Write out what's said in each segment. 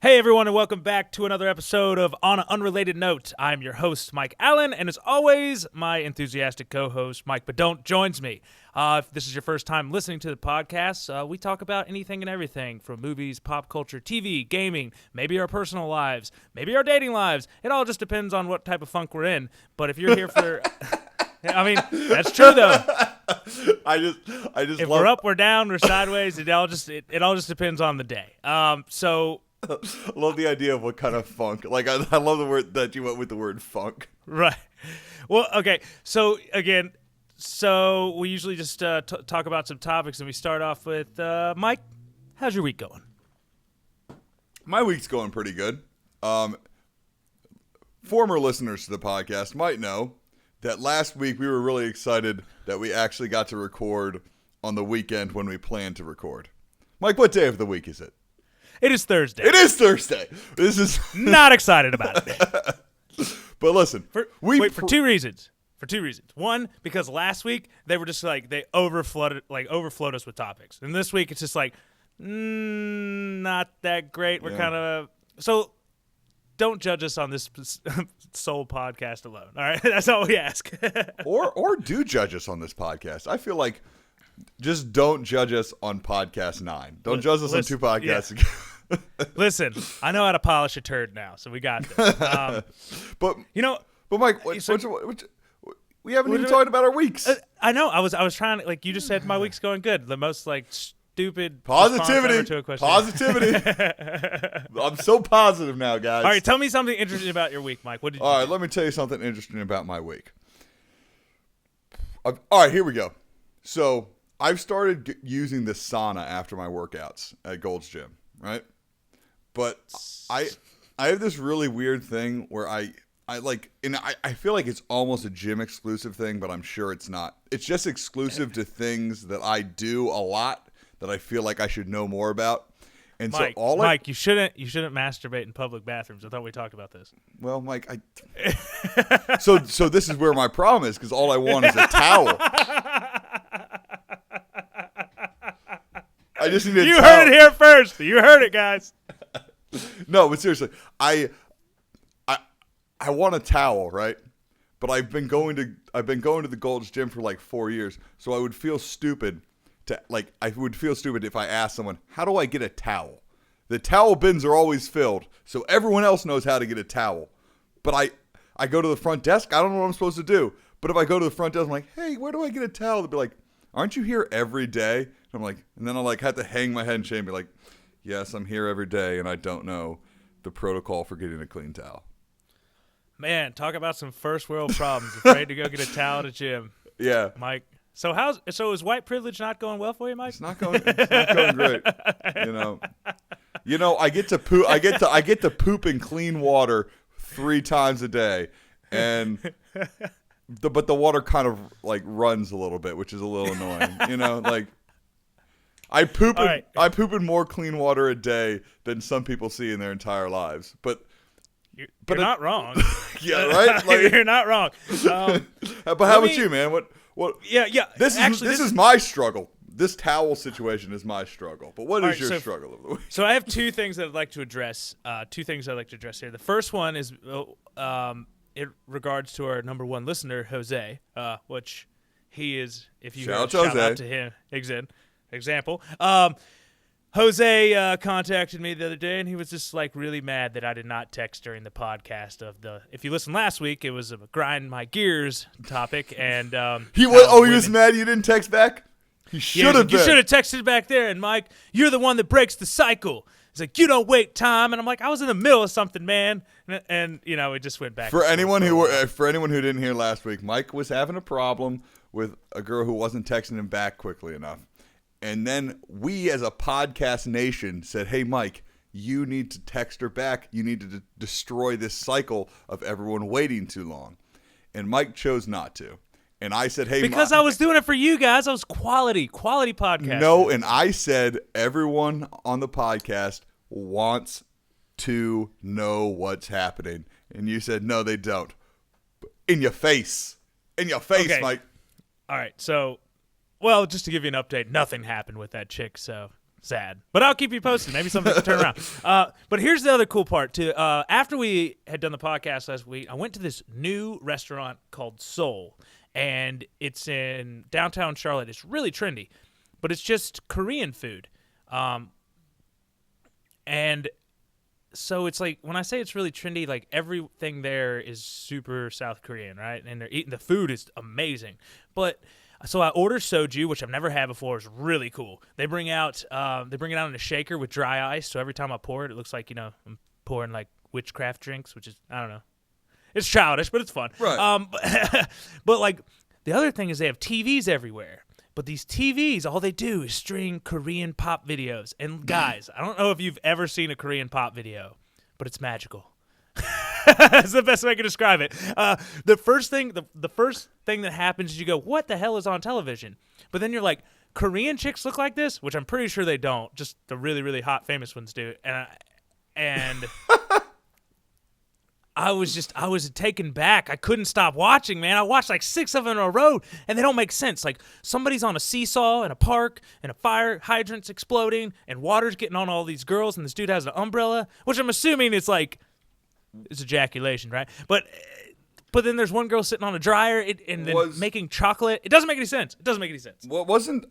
Hey everyone, and welcome back to another episode of On an Unrelated Note. I'm your host, Mike Allen, and as always, my enthusiastic co-host, Mike Badon't, joins me. If this is your first time listening to the podcast, we talk about anything and everything from movies, pop culture, TV, gaming, maybe our personal lives, maybe our dating lives. It all just depends on what type of funk we're in. But if you're here for... I mean, that's true though. I just if love... we're up, we're down, we're sideways, it all just depends on the day. I love the idea of what kind of funk. Like, I love the word that you went with the word funk. Right. Well, okay. So, again, we usually just talk about some topics, and we start off with, Mike, how's your week going? My week's going pretty good. Former listeners to the podcast might know that last week we were really excited that we actually got to record on the weekend when we planned to record. Mike, what day of the week is it? It is Thursday. It is Thursday. This is not excited about it. But listen, for two reasons. For two reasons. One, because last week they were just like they overflowed us with topics, and this week it's just like not that great. We're kind of so. Don't judge us on this sole podcast alone. All right, that's all we ask. or do judge us on this podcast. I feel like just don't judge us on podcast 9. Don't judge us on 2 podcasts ago. Listen, I know how to polish a turd now, so we got this. But Mike, we haven't even talked about our weeks. I know. I was trying to, like you just said, my week's going good. The most stupid positivity to a question. Positivity. I'm so positive now, guys. All right, tell me something interesting about your week, Mike. What did you do? Let me tell you something interesting about my week. All right, here we go. So I've started using the sauna after my workouts at Gold's Gym, right? But I have this really weird thing where I feel like it's almost a gym exclusive thing, but I'm sure it's not. It's just exclusive to things that I do a lot that I feel like I should know more about. And Mike, you shouldn't masturbate in public bathrooms. I thought we talked about this. Well, Mike, so this is where my problem is, because all I want is a towel. I just need a towel. You heard it here first. You heard it, guys. No, but seriously, I want a towel, right? But I've been going to the Gold's Gym for like 4 years, so I would feel stupid if I asked someone, how do I get a towel? The towel bins are always filled, so everyone else knows how to get a towel. But I go to the front desk, I don't know what I'm supposed to do. But if I go to the front desk, I'm like, hey, where do I get a towel? They'll be like, aren't you here every day? And then I'll have to hang my head in shame and be like, yes, I'm here every day, and I don't know the protocol for getting a clean towel. Man, talk about some first world problems. Afraid to go get a towel at a gym. Yeah, Mike. So is white privilege not going well for you, Mike? It's not going great. You know, I get to poop. I get to poop in clean water 3 times a day, but the water kind of like runs a little bit, which is a little annoying. I poop in more clean water a day than some people see in their entire lives. But you're not wrong. Yeah, right. You're not wrong. But how about you, man? What? Yeah. This is my struggle. This towel situation is my struggle. But what is your struggle of the week? So I have 2 things that I'd like to address. 2 things I'd like to address here. The first one is in regards to our number 1 listener, Jose, which he is. If you shout out to him, example. Jose contacted me the other day, and he was just really mad that I did not text during the podcast if you listened last week, it was a grind my gears topic, and he was mad you didn't text back? He should have. You should have texted back there, and Mike, you're the one that breaks the cycle. He's like, you don't wait time, and I'm like, I was in the middle of something, man, and it just went back. For anyone who didn't hear last week, Mike was having a problem with a girl who wasn't texting him back quickly enough. And then we, as a podcast nation, said, hey, Mike, you need to text her back. You need to destroy this cycle of everyone waiting too long. And Mike chose not to. And I said, hey, because I was doing it for you guys. I was quality podcast. No, and I said, everyone on the podcast wants to know what's happening. And you said, no, they don't. In your face. Okay. Mike. All right, so... Well, just to give you an update, nothing happened with that chick, so sad. But I'll keep you posted. Maybe something will turn around. But here's the other cool part, too. After we had done the podcast last week, I went to this new restaurant called Seoul, and it's in downtown Charlotte. It's really trendy, but it's just Korean food. And so it's like, when I say it's really trendy, like everything there is super South Korean, right? And they're eating, the food is amazing. But so I order soju, which I've never had before. It's really cool. They bring it out in a shaker with dry ice. So every time I pour it, it looks like, I'm pouring like witchcraft drinks, which is, I don't know. It's childish, but it's fun. Right. But like the other thing is they have TVs everywhere. But these TVs, all they do is stream Korean pop videos. And guys, I don't know if you've ever seen a Korean pop video, but it's magical. That's the best way I can describe it. The first thing that happens is you go, what the hell is on television? But then you're like, Korean chicks look like this? Which I'm pretty sure they don't. Just the really, really hot, famous ones do. And I was taken back. I couldn't stop watching, man. I watched like 6 of them in a row, and they don't make sense. Like, somebody's on a seesaw in a park, and a fire hydrant's exploding, and water's getting on all these girls, and this dude has an umbrella, which I'm assuming it's ejaculation, right? But then there's one girl sitting on a dryer and then making chocolate. It doesn't make any sense. Well, wasn't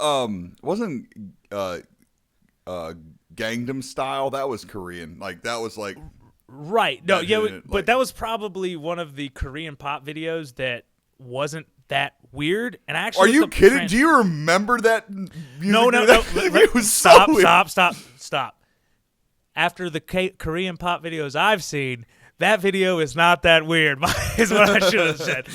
Gangnam Style? That was Korean. Like, that was like... Right. No, yeah, but that was probably one of the Korean pop videos that wasn't that weird. And I actually... Are you kidding? Do you remember that? No. It was Stop. After the Korean pop videos I've seen, that video is not that weird, is what I should have said.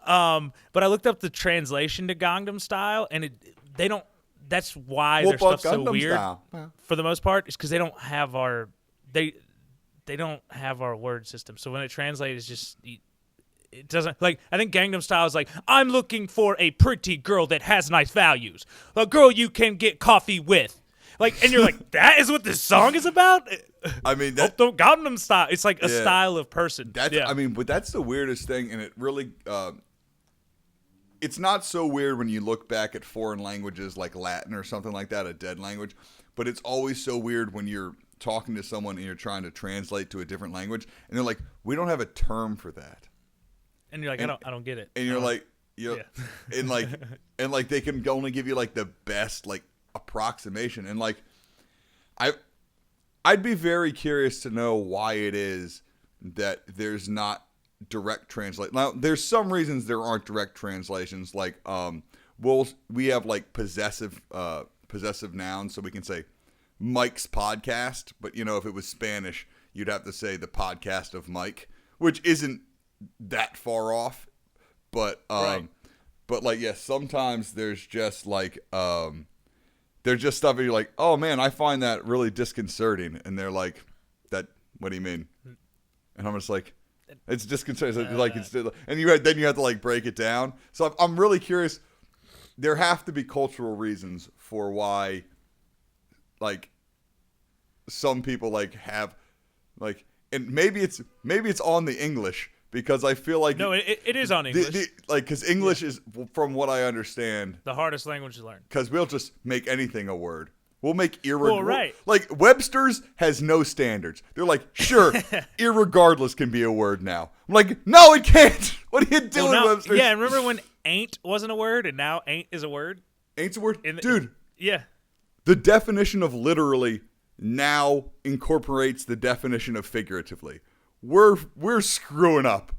But I looked up the translation to Gangnam Style, and they don't... That's why their stuff's so weird, for the most part, is because they don't have our... They don't have our word system. So when it translates, it doesn't, like, I think Gangnam Style is like, I'm looking for a pretty girl that has nice values. A girl you can get coffee with. Like, and you're like, that is what this song is about? I mean, Gangnam Style. It's like a style of person. I mean, but that's the weirdest thing, and it really, it's not so weird when you look back at foreign languages like Latin or something like that, a dead language, but it's always so weird when you're talking to someone and you're trying to translate to a different language, and they're like, we don't have a term for that. And you're like, I don't get it. And you're like, and like they can only give you like the best like approximation. And like, I'd be very curious to know why it is that there's not direct translate. Now, there's some reasons there aren't direct translations. Like, we have like possessive nouns, so we can say Mike's podcast, but if it was Spanish, you'd have to say the podcast of Mike, which isn't that far off. But right. But like, yes, sometimes there's just like there's just stuff that you're like, oh man, I find that really disconcerting, and they're like, that, what do you mean? And I'm just like, it's disconcerting. And you have to like break it down. So I'm really curious. There have to be cultural reasons for why, like, some people like have like, and maybe it's on the English, because I feel like no, it is on English. Because English is, from what I understand, the hardest language to learn. Because we'll just make anything a word. We'll make right. Like Webster's has no standards. They're like, sure, irregardless can be a word now. I'm like, no, it can't. What are you doing, Webster's? Yeah, remember when ain't wasn't a word and now ain't is a word? Ain't's a word? Dude. Yeah. The definition of literally now incorporates the definition of figuratively. We're screwing up.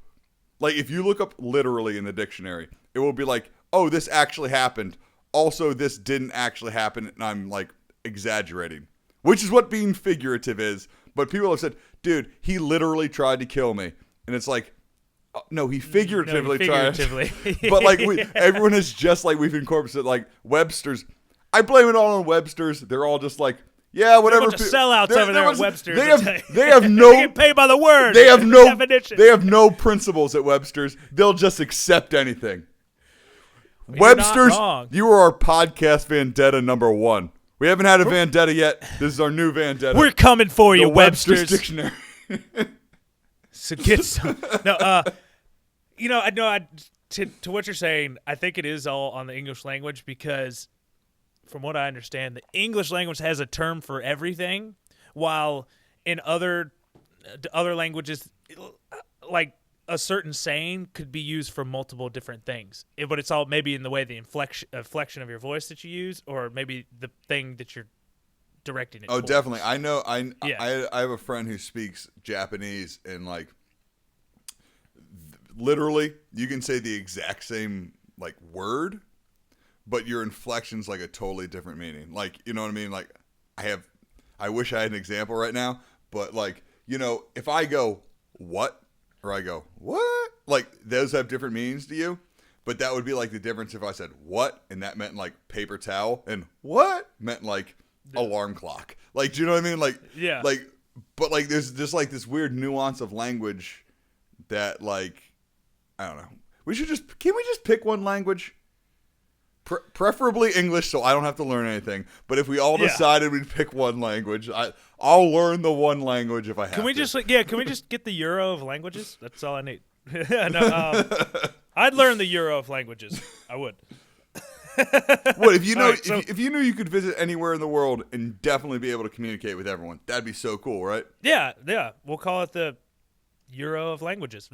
Like, if you look up literally in the dictionary, it will be like, oh, this actually happened. Also, this didn't actually happen, and I'm like exaggerating, which is what being figurative is. But people have said, dude, he literally tried to kill me. And it's like, no, he figuratively tried. But like, everyone is just like, we've incorporated like Webster's. I blame it all on Webster's. They're all just like, yeah, whatever. They're a bunch of sellouts over there at Webster's. They have no. They get paid by the word. They have no definition. They have no principles at Webster's. They'll just accept anything. Webster's, you are our podcast vendetta number 1. We haven't had a vendetta yet. This is our new vendetta. We're coming for you, Webster's Dictionary. So get some. No, I know. To what you're saying, I think it is all on the English language, because from what I understand, the English language has a term for everything, while in other languages, like a certain saying could be used for multiple different things. But it's all maybe in the way the inflection of your voice that you use, or maybe the thing that you're directing it. Oh, towards. definitely. I know. Yeah. I have a friend who speaks Japanese, and like literally, you can say the exact same like word, but your inflection's like a totally different meaning. Like, you know what I mean? Like, I wish I had an example right now, but like, you know, if I go what or I go what, like those have different meanings to you. But that would be like the difference if I said what and that meant like paper towel, and what meant like alarm clock. Like, do you know what I mean? Like, yeah. Like, but like there's just like this weird nuance of language that like, I don't know. Can we just pick one language? Preferably English, so I don't have to learn anything. But if we all decided we'd pick one language, I'll learn the one language if I have to. Can we just get the Euro of languages? That's all I need. No, I'd learn the Euro of languages. I would. What if you know? Right, if you knew you could visit anywhere in the world and definitely be able to communicate with everyone, that'd be so cool, right? Yeah. We'll call it the Euro of languages.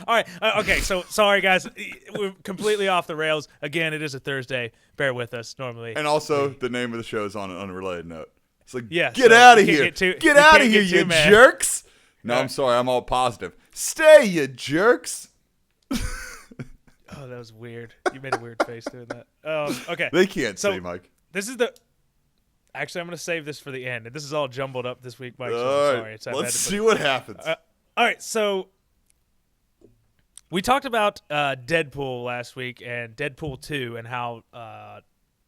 All right. Okay. So sorry, guys. We're completely off the rails. Again, it is a Thursday. Bear with us. Normally. And also, the name of the show is on an unrelated note. It's like, yeah, get so out of here. Get out of here, you mad. jerks. No, I'm sorry. I'm all positive. Stay, you jerks. Oh, that was weird. You made a weird face doing that. Okay. They can't see, Mike. This is the... Actually, I'm going to save this for the end. This is all jumbled up this week, Mike. So All I'm right. sorry. Let's see what happens. All right, so we talked about Deadpool last week and Deadpool 2 and how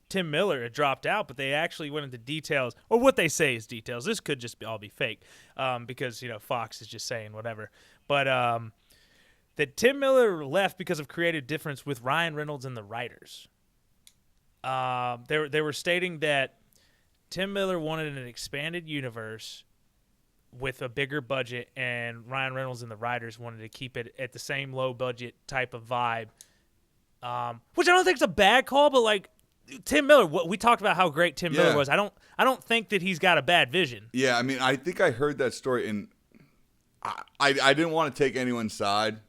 Tim Miller had dropped out, but they actually went into details, or what they say is details. This could just all be fake because, you know, Fox is just saying whatever. But that Tim Miller left because of creative difference with Ryan Reynolds and the writers. They were stating that Tim Miller wanted an expanded universe with a bigger budget, and Ryan Reynolds and the writers wanted to keep it at the same low budget type of vibe, which I don't think is a bad call. But like Tim Miller, we talked about how great Tim Miller was. I don't think that he's got a bad vision. Yeah, I mean, I think I heard that story, and I didn't want to take anyone's side,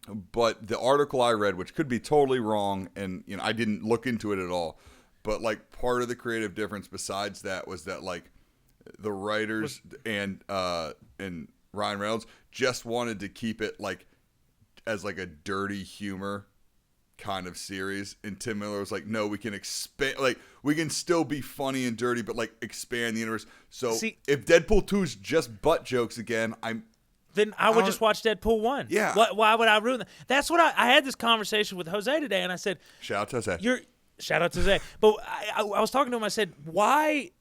but the article I read, which could be totally wrong, and you know, I didn't look into it at all, but like part of the creative difference besides that was that like the writers and Ryan Reynolds just wanted to keep it like as like a dirty humor kind of series, and Tim Miller was like, no, we can expand, like we can still be funny and dirty, but like expand the universe. So if Deadpool 2 is just butt jokes again, then I would just watch Deadpool 1. Yeah. Why would I ruin that? That's what I had this conversation with Jose today, and I said, shout out to Jose. Shout out to Jose. But I was talking to him. I said, why,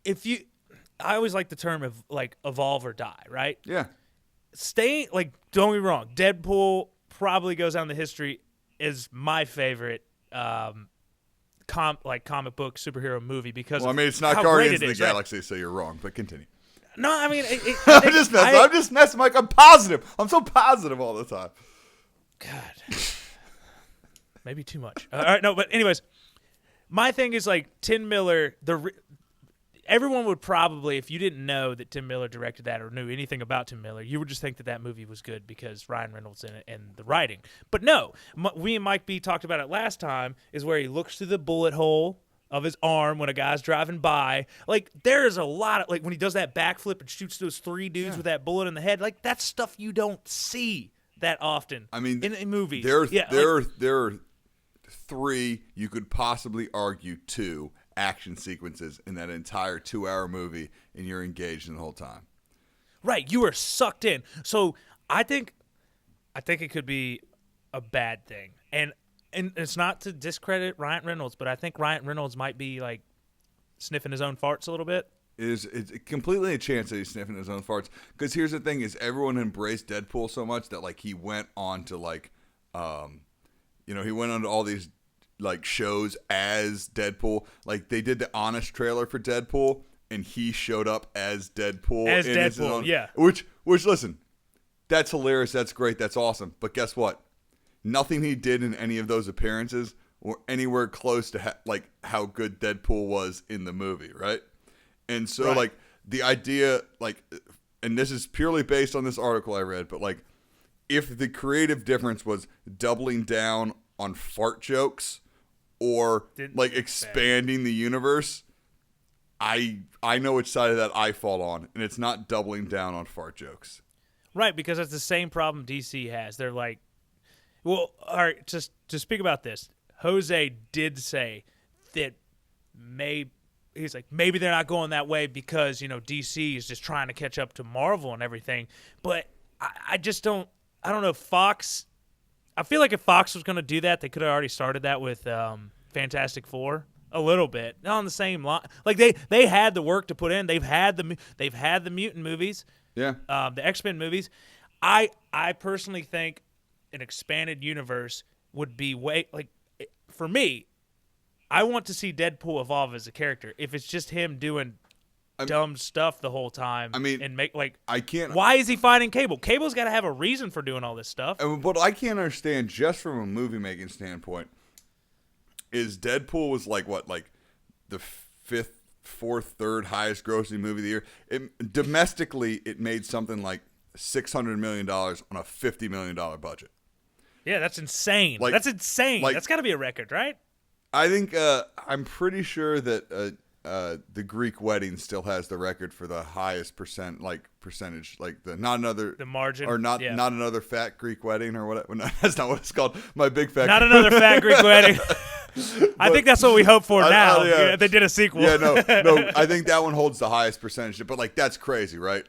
I always like the term of like evolve or die, right? Yeah. Don't get me wrong, Deadpool probably goes down the history as my favorite comic book superhero movie because I mean, it's not Guardians of the Galaxy, so you're wrong, but continue. No, I mean, I'm just messing, Mike. I'm positive. I'm so positive all the time. God. Maybe too much. All right, no, but anyways, my thing is like Tim Miller. Everyone would probably, if you didn't know that Tim Miller directed that or knew anything about Tim Miller, you would just think that movie was good because Ryan Reynolds in it and the writing. But no, we and Mike B talked about it last time. Is where he looks through the bullet hole of his arm when a guy's driving by. Like there is a lot of like when he does that backflip and shoots those 3 dudes with that bullet in the head. Like that's stuff you don't see that often. I mean, in movies. There are 3, you could possibly argue 2 action sequences in that entire 2-hour movie, and you're engaged in the whole time. Right, you are sucked in. So I think it could be a bad thing, and it's not to discredit Ryan Reynolds, but I think Ryan Reynolds might be like sniffing his own farts a little bit. It's completely a chance that he's sniffing his own farts. Because here's the thing: is everyone embraced Deadpool so much that like he went on to like, he went on to all these like shows as Deadpool. Like they did the Honest trailer for Deadpool, and he showed up as Deadpool. As Deadpool, yeah. Which listen, that's hilarious. That's great. That's awesome. But guess what? Nothing he did in any of those appearances or anywhere close to like how good Deadpool was in the movie, right? And so Right. like the idea, like, and this is purely based on this article I read, but like if the creative difference was doubling down on fart jokes or like expanding the universe, I know which side of that I fall on, and it's not doubling down on fart jokes. Right, because that's the same problem DC has. They're like, well, all right, just to speak about this, Jose did say that he's like, maybe they're not going that way because, DC is just trying to catch up to Marvel and everything. But I just don't, I don't know, Fox, I feel like if Fox was going to do that, they could have already started that with Fantastic Four. A little bit, not on the same line. Like they had the work to put in. They've had the mutant movies, Yeah. the X-Men movies. I personally think an expanded universe would be for me. I want to see Deadpool evolve as a character. If it's just him doing dumb stuff the whole time, and I can't. Why is he fighting Cable? Cable's got to have a reason for doing all this stuff. But I can't understand, just from a movie making standpoint, is Deadpool was like the fourth, third highest grossing movie of the year. Domestically, it made something like $600 million on a $50 million budget. Yeah, that's insane. That's insane. That's got to be a record, right? I think I'm pretty sure that the Greek Wedding still has the record for the highest percentage, like the margin, or not another fat Greek wedding or whatever. No, that's not what it's called. My big fat. Not another fat Greek wedding. I think that's what we hope for now. Yeah. They did a sequel. Yeah, no. I think that one holds the highest percentage. But that's crazy, right?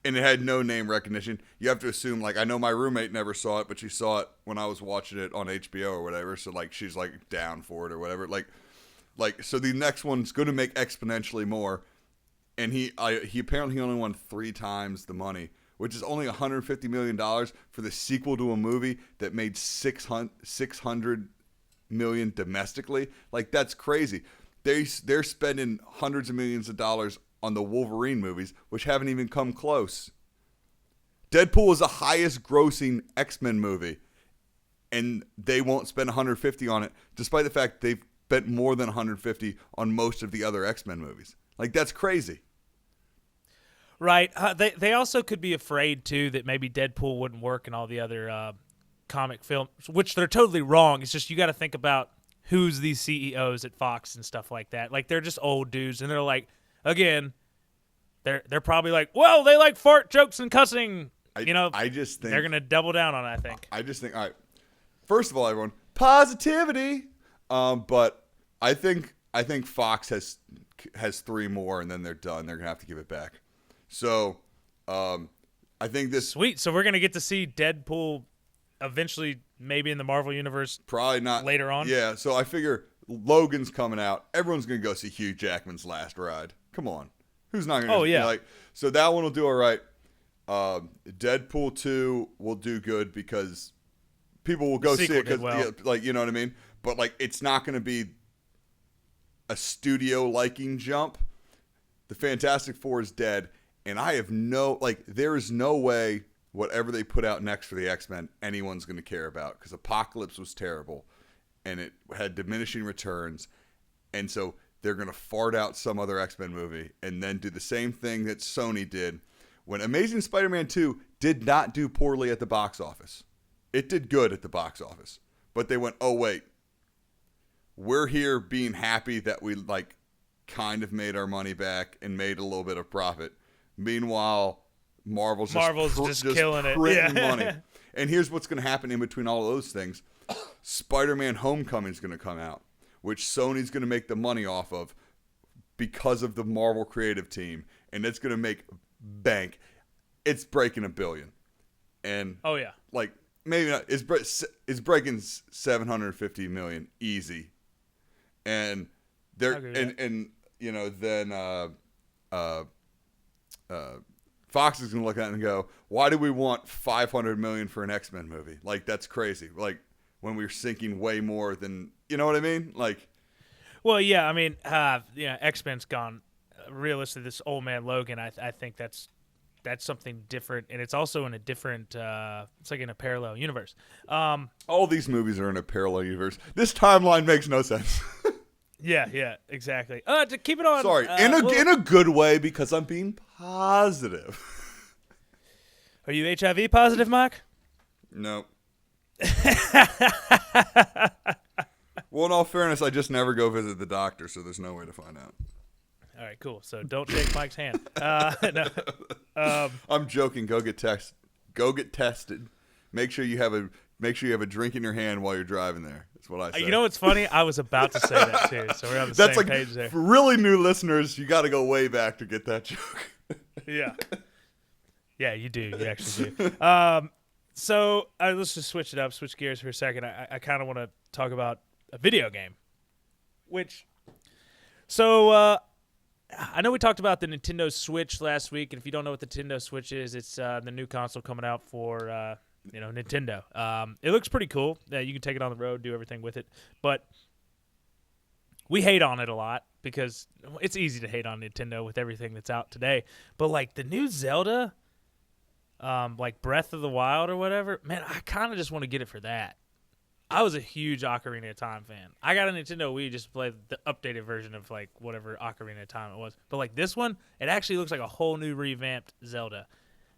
And it had no name recognition. You have to assume, I know my roommate never saw it, but she saw it when I was watching it on HBO or whatever. So she's down for it or whatever. So the next one's going to make exponentially more. And he apparently only won 3 times the money, which is only $150 million for the sequel to a movie that made $600 million domestically. That's crazy. They're spending hundreds of millions of dollars on the Wolverine movies, which haven't even come close. Deadpool is the highest grossing X-Men movie, and they won't spend $150 on it, despite the fact they've spent more than $150 on most of the other X-Men movies. That's crazy. Right. They also could be afraid, too, that maybe Deadpool wouldn't work in all the other comic films, which they're totally wrong. It's just you got to think about who's these CEOs at Fox and stuff like that. They're just old dudes, and they're like, again, they're probably like, well, they like fart jokes and cussing. I just think they're going to double down on it, I think. I just think, all right, first of all, everyone, positivity. But I think Fox has 3 more, and then they're done. They're going to have to give it back. So I think this... Sweet. So we're going to get to see Deadpool eventually maybe in the Marvel Universe. Probably not. Later on? Yeah, so I figure Logan's coming out. Everyone's going to go see Hugh Jackman's last ride. Come on. Who's not going to... Oh, yeah. So that one will do all right. Deadpool 2 will do good because people will go see it. Because, you know what I mean? But, it's not going to be a studio-liking jump. The Fantastic Four is dead. And I have there is no way whatever they put out next for the X-Men, anyone's going to care about. Because Apocalypse was terrible. And it had diminishing returns. And so they're going to fart out some other X-Men movie. And then do the same thing that Sony did when Amazing Spider-Man 2 did not do poorly at the box office. It did good at the box office. But they went, oh, wait. We're here being happy that we, kind of made our money back and made a little bit of profit. Meanwhile, Marvel's just killing it. Yeah. Money. And here's what's going to happen in between all of those things. Spider-Man Homecoming is going to come out, which Sony's going to make the money off of because of the Marvel creative team. And it's going to make bank. It's breaking $1 billion. And oh, yeah. Maybe not. It's breaking $750 million easy. And they're then Fox is gonna look at it and go, why do we want $500 million for an X-Men movie? That's crazy. When we're sinking way more than, you know what I mean? Well, yeah, I mean, X-Men's gone. Realistically, this old man Logan, I think that's that's something different, and it's also in a different. It's like in a parallel universe. All these movies are in a parallel universe. This timeline makes no sense. Yeah, exactly. To keep it on. Sorry, in a good way because I'm being positive. Are you HIV positive, Mark? No. Well, in all fairness, I just never go visit the doctor, so there's no way to find out. All right, cool. So don't shake Mike's hand. No. I'm joking. Go get tested. Go get tested. Make sure you have a drink in your hand while you're driving there. That's what I say. You know what's funny? I was about to say that too. So we're on the same page there. For really new listeners, you got to go way back to get that joke. Yeah, you do. You actually do. So let's just switch gears for a second. I kind of want to talk about a video game, I know we talked about the Nintendo Switch last week, and if you don't know what the Nintendo Switch is, it's the new console coming out for Nintendo. It looks pretty cool. You can take it on the road, do everything with it, but we hate on it a lot because it's easy to hate on Nintendo with everything that's out today. But like the new Zelda, like Breath of the Wild or whatever, man, I kind of just want to get it for that. I was a huge Ocarina of Time fan. I got a Nintendo Wii just to play the updated version of like whatever Ocarina of Time it was. But like this one, it actually looks like a whole new revamped Zelda.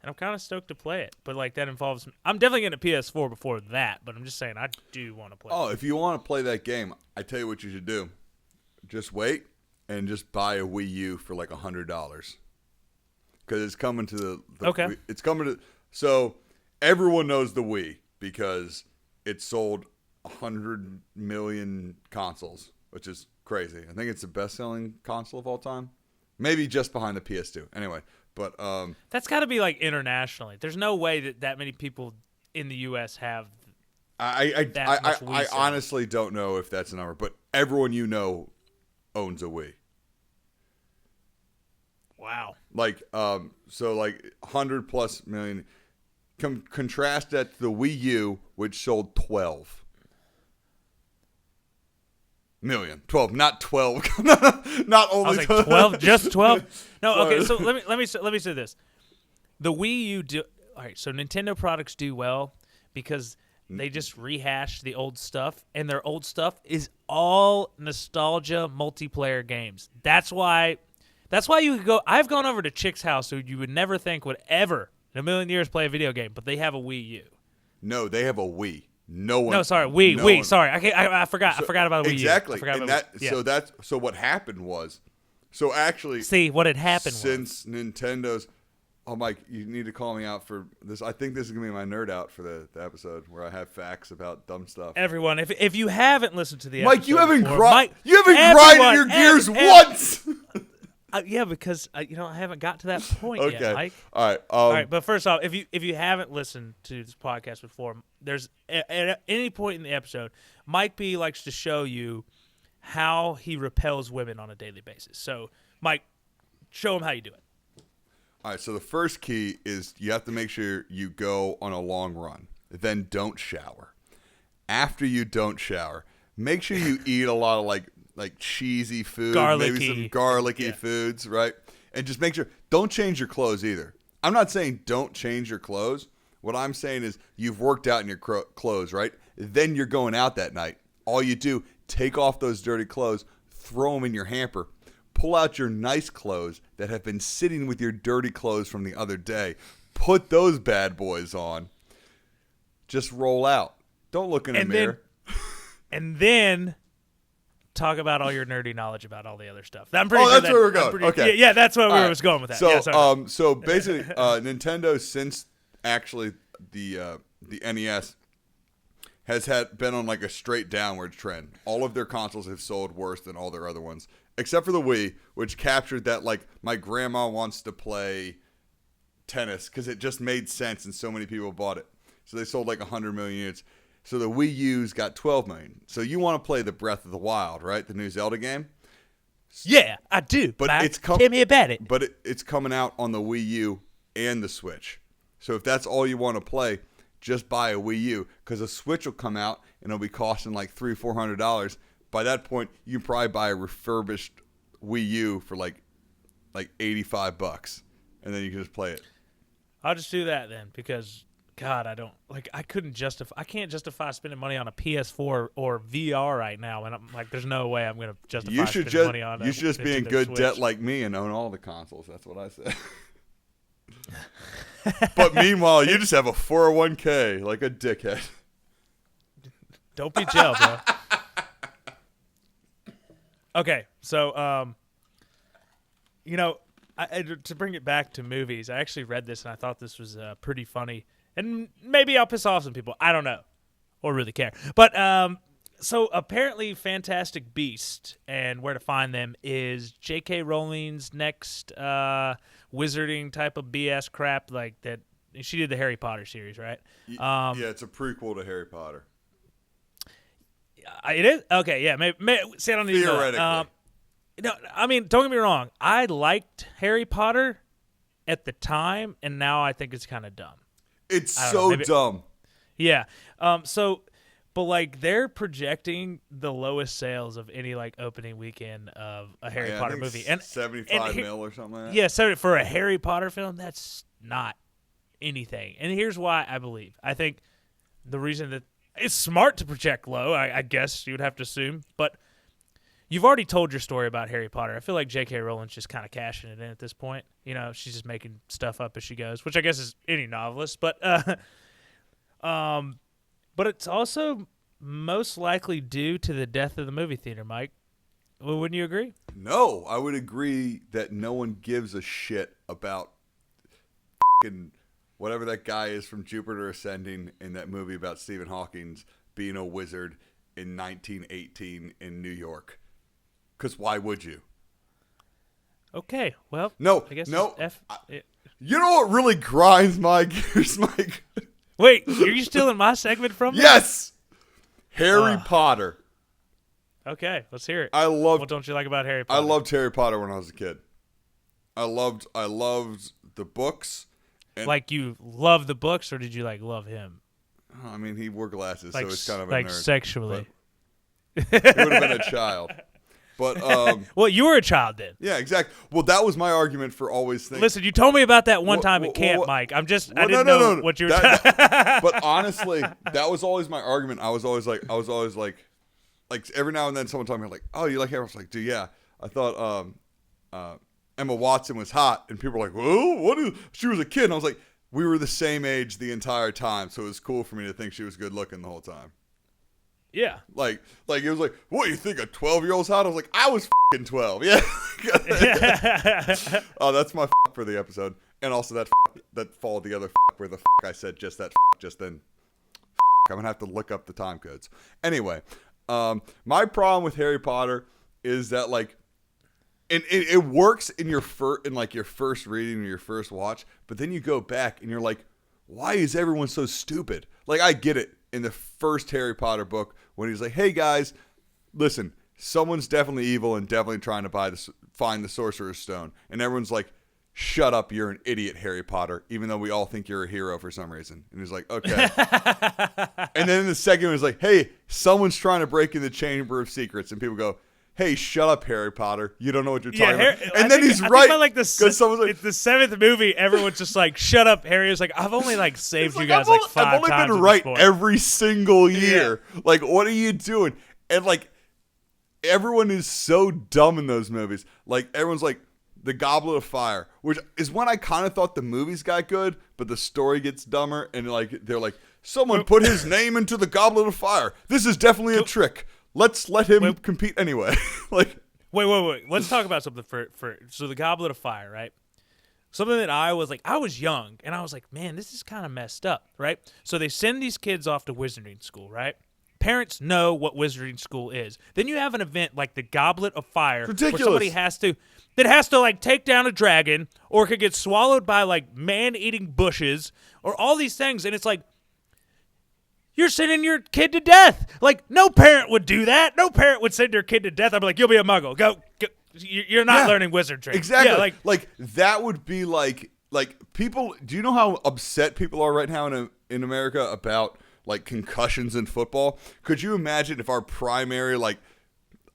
And I'm kind of stoked to play it. But like that involves I'm definitely getting a PS4 before that, but I'm just saying I do want to play it. If you want to play that game, I tell you what you should do. Just wait and just buy a Wii U for like $100. Because it's coming to the okay. It's coming to so everyone knows the Wii because it sold 100 million consoles, which is crazy. I think it's the best-selling console of all time, maybe just behind the PS2. Anyway, but that's got to be like internationally. There's no way that many people in the U.S. have. I honestly don't know if that's a number, but everyone you know owns a Wii. Wow. Like so like 100 plus million. Contrast that to the Wii U, which sold 12 million. 12, not 12. Not only I was like 12, just 12. No, okay. So let me say this: the Wii U do all right. So Nintendo products do well because they just rehash the old stuff, and their old stuff is all nostalgia multiplayer games. That's why you could go. I've gone over to Chick's house who you would never think would ever in a million years play a video game, but they have a Wii U. No, they have a Wii. No one. No, sorry, Wii. Sorry, I forgot. I forgot about the Wii exactly. U. Exactly. So what happened was, so actually, see what had happened since Nintendo's. Oh, Mike, you need to call me out for this. I think this is gonna be my nerd out for the episode where I have facts about dumb stuff. Everyone, if you haven't listened to the Mike, episode you haven't before, grinded your gears once. Yeah, because I haven't got to that point okay. yet, Mike. All right. But first off, if you haven't listened to this podcast before, there's at any point in the episode, Mike B likes to show you how he repels women on a daily basis. So, Mike, show him how you do it. All right. So the first key is you have to make sure you go on a long run. Then don't shower. After you don't shower, make sure you eat a lot of like cheesy food, maybe some garlicky foods, right? And just make sure, don't change your clothes either. I'm not saying don't change your clothes. What I'm saying is you've worked out in your clothes, right? Then you're going out that night. All you do, take off those dirty clothes, throw them in your hamper, pull out your nice clothes that have been sitting with your dirty clothes from the other day, put those bad boys on, just roll out. Don't look in a mirror. And then talk about all your nerdy knowledge about all the other stuff. I'm pretty that's where we're going. Okay. Yeah, that's where we was going with that. So, so basically, Nintendo, since actually the NES has been on like a straight downward trend. All of their consoles have sold worse than all their other ones, except for the Wii, which captured that like my grandma wants to play tennis because it just made sense and so many people bought it. So they sold like 100 million units. So the Wii U's got 12 million. So you want to play the Breath of the Wild, right? The new Zelda game? Yeah, I do. But tell me about it. But it's coming out on the Wii U and the Switch. So if that's all you want to play, just buy a Wii U because a Switch will come out and it'll be costing like $300-400. By that point, you can probably buy a refurbished Wii U for like $85, and then you can just play it. I'll just do that then because God, I can't justify spending money on a PS4 or VR right now, and I'm like, there's no way I'm gonna justify spending money on. You should just be in Nintendo good Switch. debt like me and own all the consoles. That's what I said. But meanwhile, you just have a 401k like a dickhead. Don't be jail, bro. Okay, so to bring it back to movies, I actually read this and I thought this was pretty funny, and maybe I'll piss off some people. I don't know, or really care. But so apparently, Fantastic Beast and Where to Find Them is J.K. Rowling's next wizarding type of BS crap, like that. She did the Harry Potter series, right? Yeah, it's a prequel to Harry Potter. It is? Okay, yeah. Maybe see, I don't need to know that. Theoretically. No, I mean, don't get me wrong. I liked Harry Potter at the time, and now I think it's kind of dumb. It's so dumb. Yeah. But like they're projecting the lowest sales of any like opening weekend of a Harry Potter movie, and 75 mil or something like that. Yeah, so for a Harry Potter film, that's not anything. And here's why I believe. I think the reason that it's smart to project low, I guess you would have to assume, but you've already told your story about Harry Potter. I feel like J.K. Rowling's just kind of cashing it in at this point. You know, she's just making stuff up as she goes, which I guess is any novelist. But it's also most likely due to the death of the movie theater, Mike. Well, wouldn't you agree? No, I would agree that no one gives a shit about f***ing whatever that guy is from Jupiter Ascending in that movie about Stephen Hawking being a wizard in 1918 in New York. Because why would you? Okay, well, no, I guess no. You know what really grinds my gears, Mike? Wait, are you still in my segment from me? Yes! Harry Potter. Okay, let's hear it. What don't you like about Harry Potter? I loved Harry Potter when I was a kid. I loved the books. Like you love the books, or did you like love him? I mean, he wore glasses, like, so it's kind of a like nerd. Sexually. He would have been a child. But well, you were a child then. Yeah, exactly. Well, that was my argument for always thinking. Listen, you told me about that one time at camp, Mike. I didn't know what you were talking about. But honestly, that was always my argument. I was always like every now and then someone told me like, "Oh, you like Harry?" I was like, "Dude, yeah." I thought Emma Watson was hot, and people were like, "Whoa, what is?" She was a kid, and I was like, "We were the same age the entire time, so it was cool for me to think she was good looking the whole time." Yeah. Like it was like, what, you think a 12-year-old's hot? I was like, I was f***ing 12. Yeah. Oh, that's my for the episode. And also that followed the other where the I said just that just then. I'm going to have to look up the time codes. Anyway, my problem with Harry Potter is that like, and it works in your first reading or your first watch, but then you go back and you're like, why is everyone so stupid? Like, I get it. In the first Harry Potter book, when he's like, "Hey guys, listen, someone's definitely evil and definitely trying to find the Sorcerer's Stone," and everyone's like, "Shut up, you're an idiot, Harry Potter," even though we all think you're a hero for some reason. And he's like, "Okay." And then in the second one, he's like, "Hey, someone's trying to break in the Chamber of Secrets," and people go, "Hey, shut up, Harry Potter. You don't know what you're talking about." And then he's right. It's the seventh movie. Everyone's just like, "Shut up, Harry." It's like, I've only like saved you guys like 5 times. I've only been right every single year. Yeah. Like, what are you doing? And like, everyone is so dumb in those movies. Like, everyone's like, The Goblet of Fire, which is when I kind of thought the movies got good, but the story gets dumber. And like, they're like, someone put his name into the Goblet of Fire. This is definitely a trick. Let's let him compete anyway. Like, wait. Let's talk about something so the Goblet of Fire, right? Something that I was young, and I was like, man, this is kind of messed up, right? So they send these kids off to wizarding school, right? Parents know what wizarding school is. Then you have an event like the Goblet of Fire, ridiculous. Where somebody has to like take down a dragon, or could get swallowed by like man-eating bushes, or all these things, and it's like, you're sending your kid to death. Like, no parent would do that. No parent would send their kid to death. I'd be like, you'll be a muggle. Go. You're not learning wizardry. Exactly. Yeah, like that would be like people. Do you know how upset people are right now in America about like concussions in football? Could you imagine if our primary like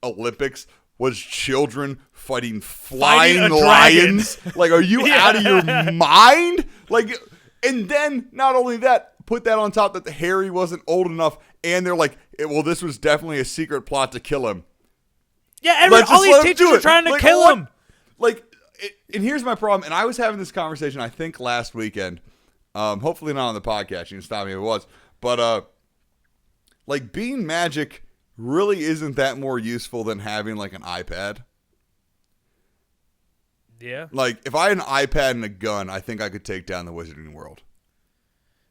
Olympics was children fighting flying lions? Like, are you out of your mind? Like, And then, not only that, put that on top that Harry wasn't old enough, and they're like, well, this was definitely a secret plot to kill him. Yeah, all these teachers are trying to kill him. And here's my problem, and I was having this conversation, I think, last weekend. Hopefully not on the podcast. You can stop me if it was. But, being magic really isn't that more useful than having, an iPad. Yeah. If I had an iPad and a gun, I think I could take down the Wizarding World.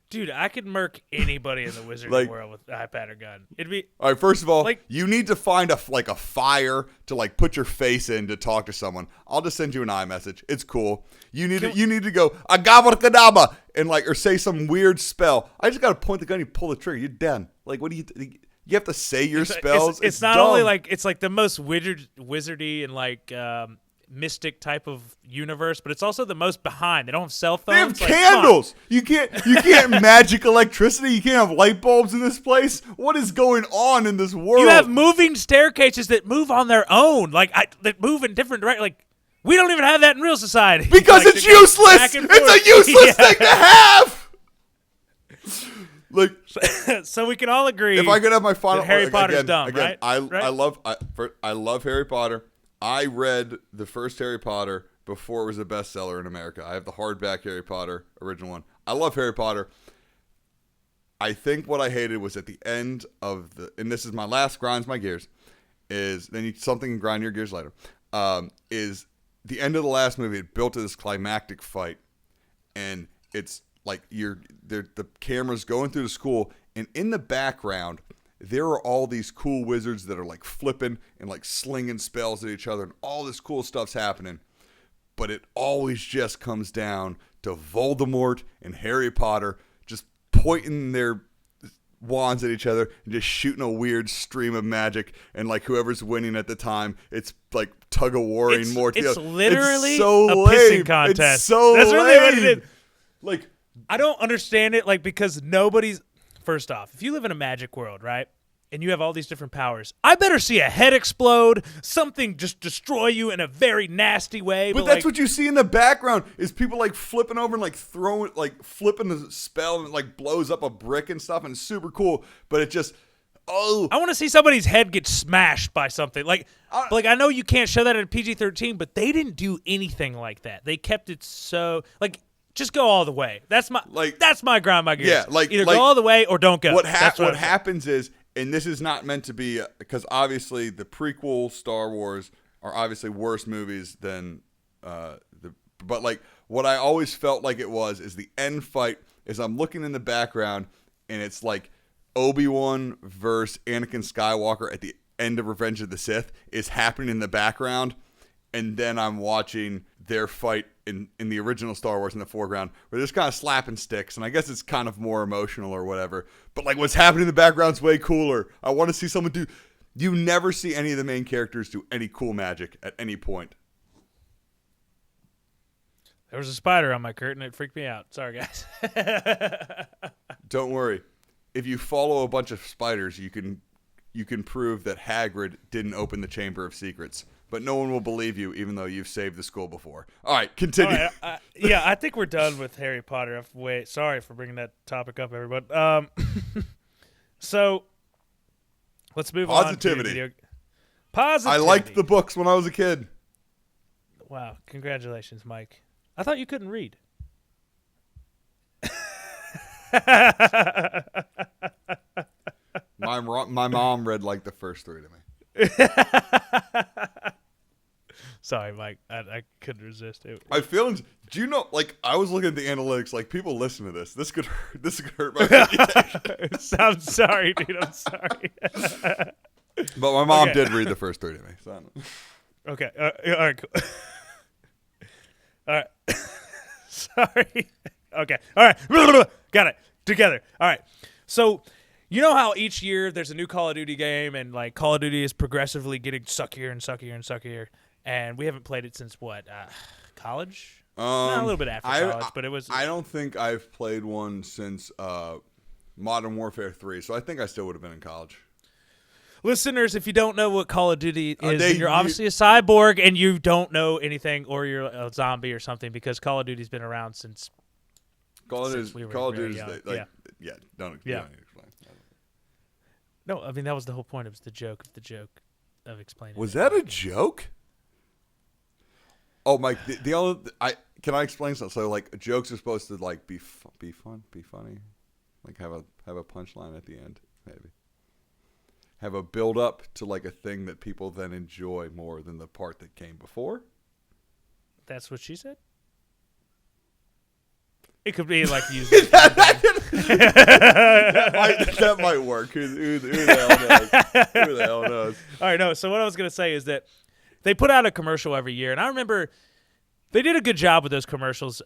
Dude, I could murk anybody in the Wizarding world with an iPad or gun. It'd be all right. First of all, you need to find a fire to put your face in to talk to someone. I'll just send you an iMessage. It's cool. You need to go agabrakadabra and or say some weird spell. I just gotta point the gun. You pull the trigger. You're done. What do you have to say your spells? It's not dumb. only it's the most wizardy and mystic type of universe, but it's also the most behind. They don't have cell phones. They have candles. You can't magic electricity. You can't have light bulbs in this place. What is going on in this world? You have moving staircases that move on their own, that move in different directions. We don't even have that in real society because it's useless. It's a useless thing to have. So we can all agree. If I could have my final, Harry Potter's dumb, right? I love Harry Potter. I read the first Harry Potter before it was a bestseller in America. I have the hardback Harry Potter, original one. I love Harry Potter. I think what I hated was at the end of and this is my last grinds my gears, is then something can grind your gears later, is the end of the last movie. It built to this climactic fight, and it's the camera's going through the school, and in the background, there are all these cool wizards that are flipping and slinging spells at each other, and all this cool stuff's happening. But it always just comes down to Voldemort and Harry Potter just pointing their wands at each other and just shooting a weird stream of magic, and whoever's winning at the time, it's tug of warring more. It's literally so a lame. pissing contest. It's so That's really what it is. I don't understand it, because nobody's. First off, if you live in a magic world, right, and you have all these different powers, I better see a head explode, something just destroy you in a very nasty way. But that's what you see in the background is people flipping over and throwing, flipping the spell, and it blows up a brick and stuff, and it's super cool. But it just, I want to see somebody's head get smashed by something. I know you can't show that at a PG-13, but they didn't do anything like that. They kept it so just go all the way. That's my grind my gears. Yeah, either go all the way or don't go. What happens is, and this is not meant to be, because obviously the prequel Star Wars are obviously worse movies than but what I always felt like it was is the end fight is I'm looking in the background and it's Obi-Wan versus Anakin Skywalker at the end of Revenge of the Sith is happening in the background, and then I'm watching their fight in the original Star Wars in the foreground, where they're just kind of slapping sticks, and I guess it's kind of more emotional or whatever. But what's happening in the background's way cooler. I want to see someone do. You never see any of the main characters do any cool magic at any point. There was a spider on my curtain. It freaked me out. Sorry, guys. Don't worry. If you follow a bunch of spiders, you can prove that Hagrid didn't open the Chamber of Secrets. But no one will believe you, even though you've saved the school before. All right, continue. All right, I think we're done with Harry Potter. Sorry for bringing that topic up, everyone. So let's move on. Positivity. I liked the books when I was a kid. Wow, congratulations, Mike. I thought you couldn't read. My mom read the first 3 to me. Sorry, Mike. I couldn't resist it. My feelings. Do you know? I was looking at the analytics. People listen to this. This could hurt my reputation. I'm sorry, dude. I'm sorry. But my mom did read the first 3 to me. So okay. All right. Cool. All right. Sorry. Okay. All right. Got it. Together. All right. So, you know how each year there's a new Call of Duty game, and Call of Duty is progressively getting suckier and suckier and suckier, and we haven't played it since what? College? A little bit after college, but it was. I don't think I've played one since Modern Warfare 3, so I think I still would have been in college. Listeners, if you don't know what Call of Duty is, then you're obviously a cyborg and you don't know anything, or you're a zombie or something, because Call of Duty's been around since College we were college very is young. yeah. Don't Yeah. explain. No, I mean that was the whole point. It was the joke of explaining. Was it. that a joke? Oh, Mike, the only can I explain something? So like jokes are supposed to like be fun, be funny, like have a punchline at the end, maybe. Have a build up to like a thing that people then enjoy more than the part that came before. That's what she said. It could be like used. that might work. Who the hell knows? Who the hell knows? All right, no. So what I was gonna say is that they put out a commercial every year, and I remember they did a good job with those commercials.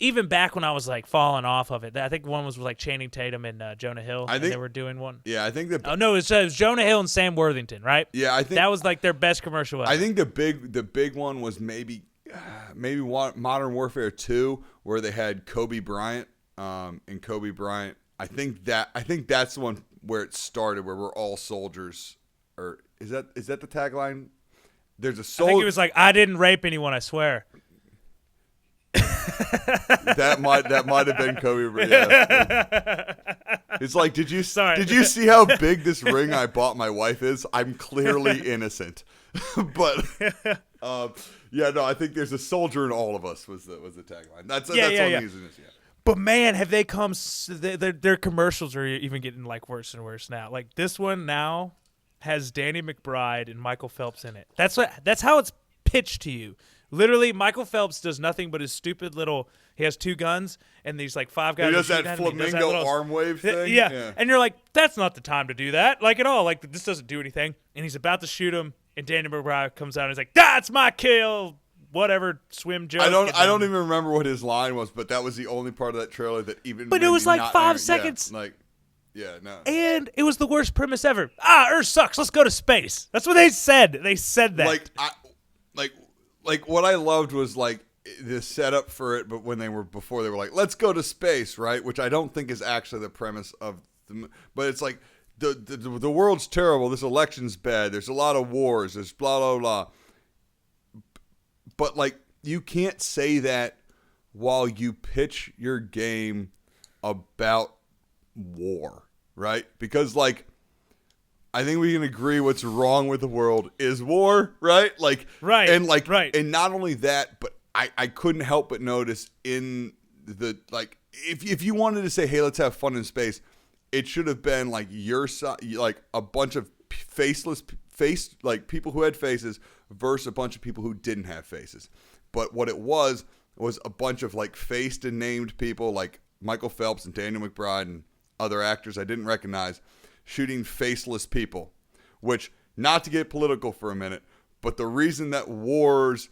Even back when I was like falling off of it, I think one was with like Channing Tatum and Jonah Hill. I think they were doing one. Yeah, I think that. Oh no, it was Jonah Hill and Sam Worthington, right? Yeah, I think that was like their best commercial ever. I think the big one was maybe Modern Warfare 2, where they had Kobe Bryant. And Kobe Bryant. I think that's the one where it started, where we're all soldiers. Or is that the tagline? There's a soldier. I think it was like, I didn't rape anyone, I swear. that might have been Kobe. Yeah. It's like, did you see how big this ring I bought my wife is? I'm clearly innocent. But yeah, no, I think there's a soldier in all of us was the tagline. That's what I'm using this. Yeah. But man, have they come? Their commercials are even getting like worse and worse now. Like this one now has Danny McBride and Michael Phelps in it. That's how it's pitched to you. Literally, Michael Phelps does nothing but his stupid little. He has two guns, and these like five guys. He does that flamingo arm wave thing. Yeah, and you're like, that's not the time to do that, like at all. Like this doesn't do anything. And he's about to shoot him, and Danny McBride comes out and he's like, "That's my kill." Whatever swim joke. I don't even remember what his line was, but that was the only part of that trailer that even. But it was like 5 seconds. Yeah, no. And it was the worst premise ever. Earth sucks. Let's go to space. That's what they said. They said that. Like what I loved was like the setup for it, but before they were like, let's go to space, right? Which I don't think is actually the premise of but it's like the world's terrible. This election's bad. There's a lot of wars. There's blah blah blah. But like you can't say that while you pitch your game about war, right? Because like I think we can agree what's wrong with the world is war, right? Like right. And like right. And not only that, but I couldn't help but notice in the like if you wanted to say, hey, let's have fun in space, it should have been like your side, like a bunch of like people who had faces versus a bunch of people who didn't have faces. But what it was a bunch of like faced and named people like Michael Phelps and Daniel McBride and other actors I didn't recognize shooting faceless people, which, not to get political for a minute, but the reason that wars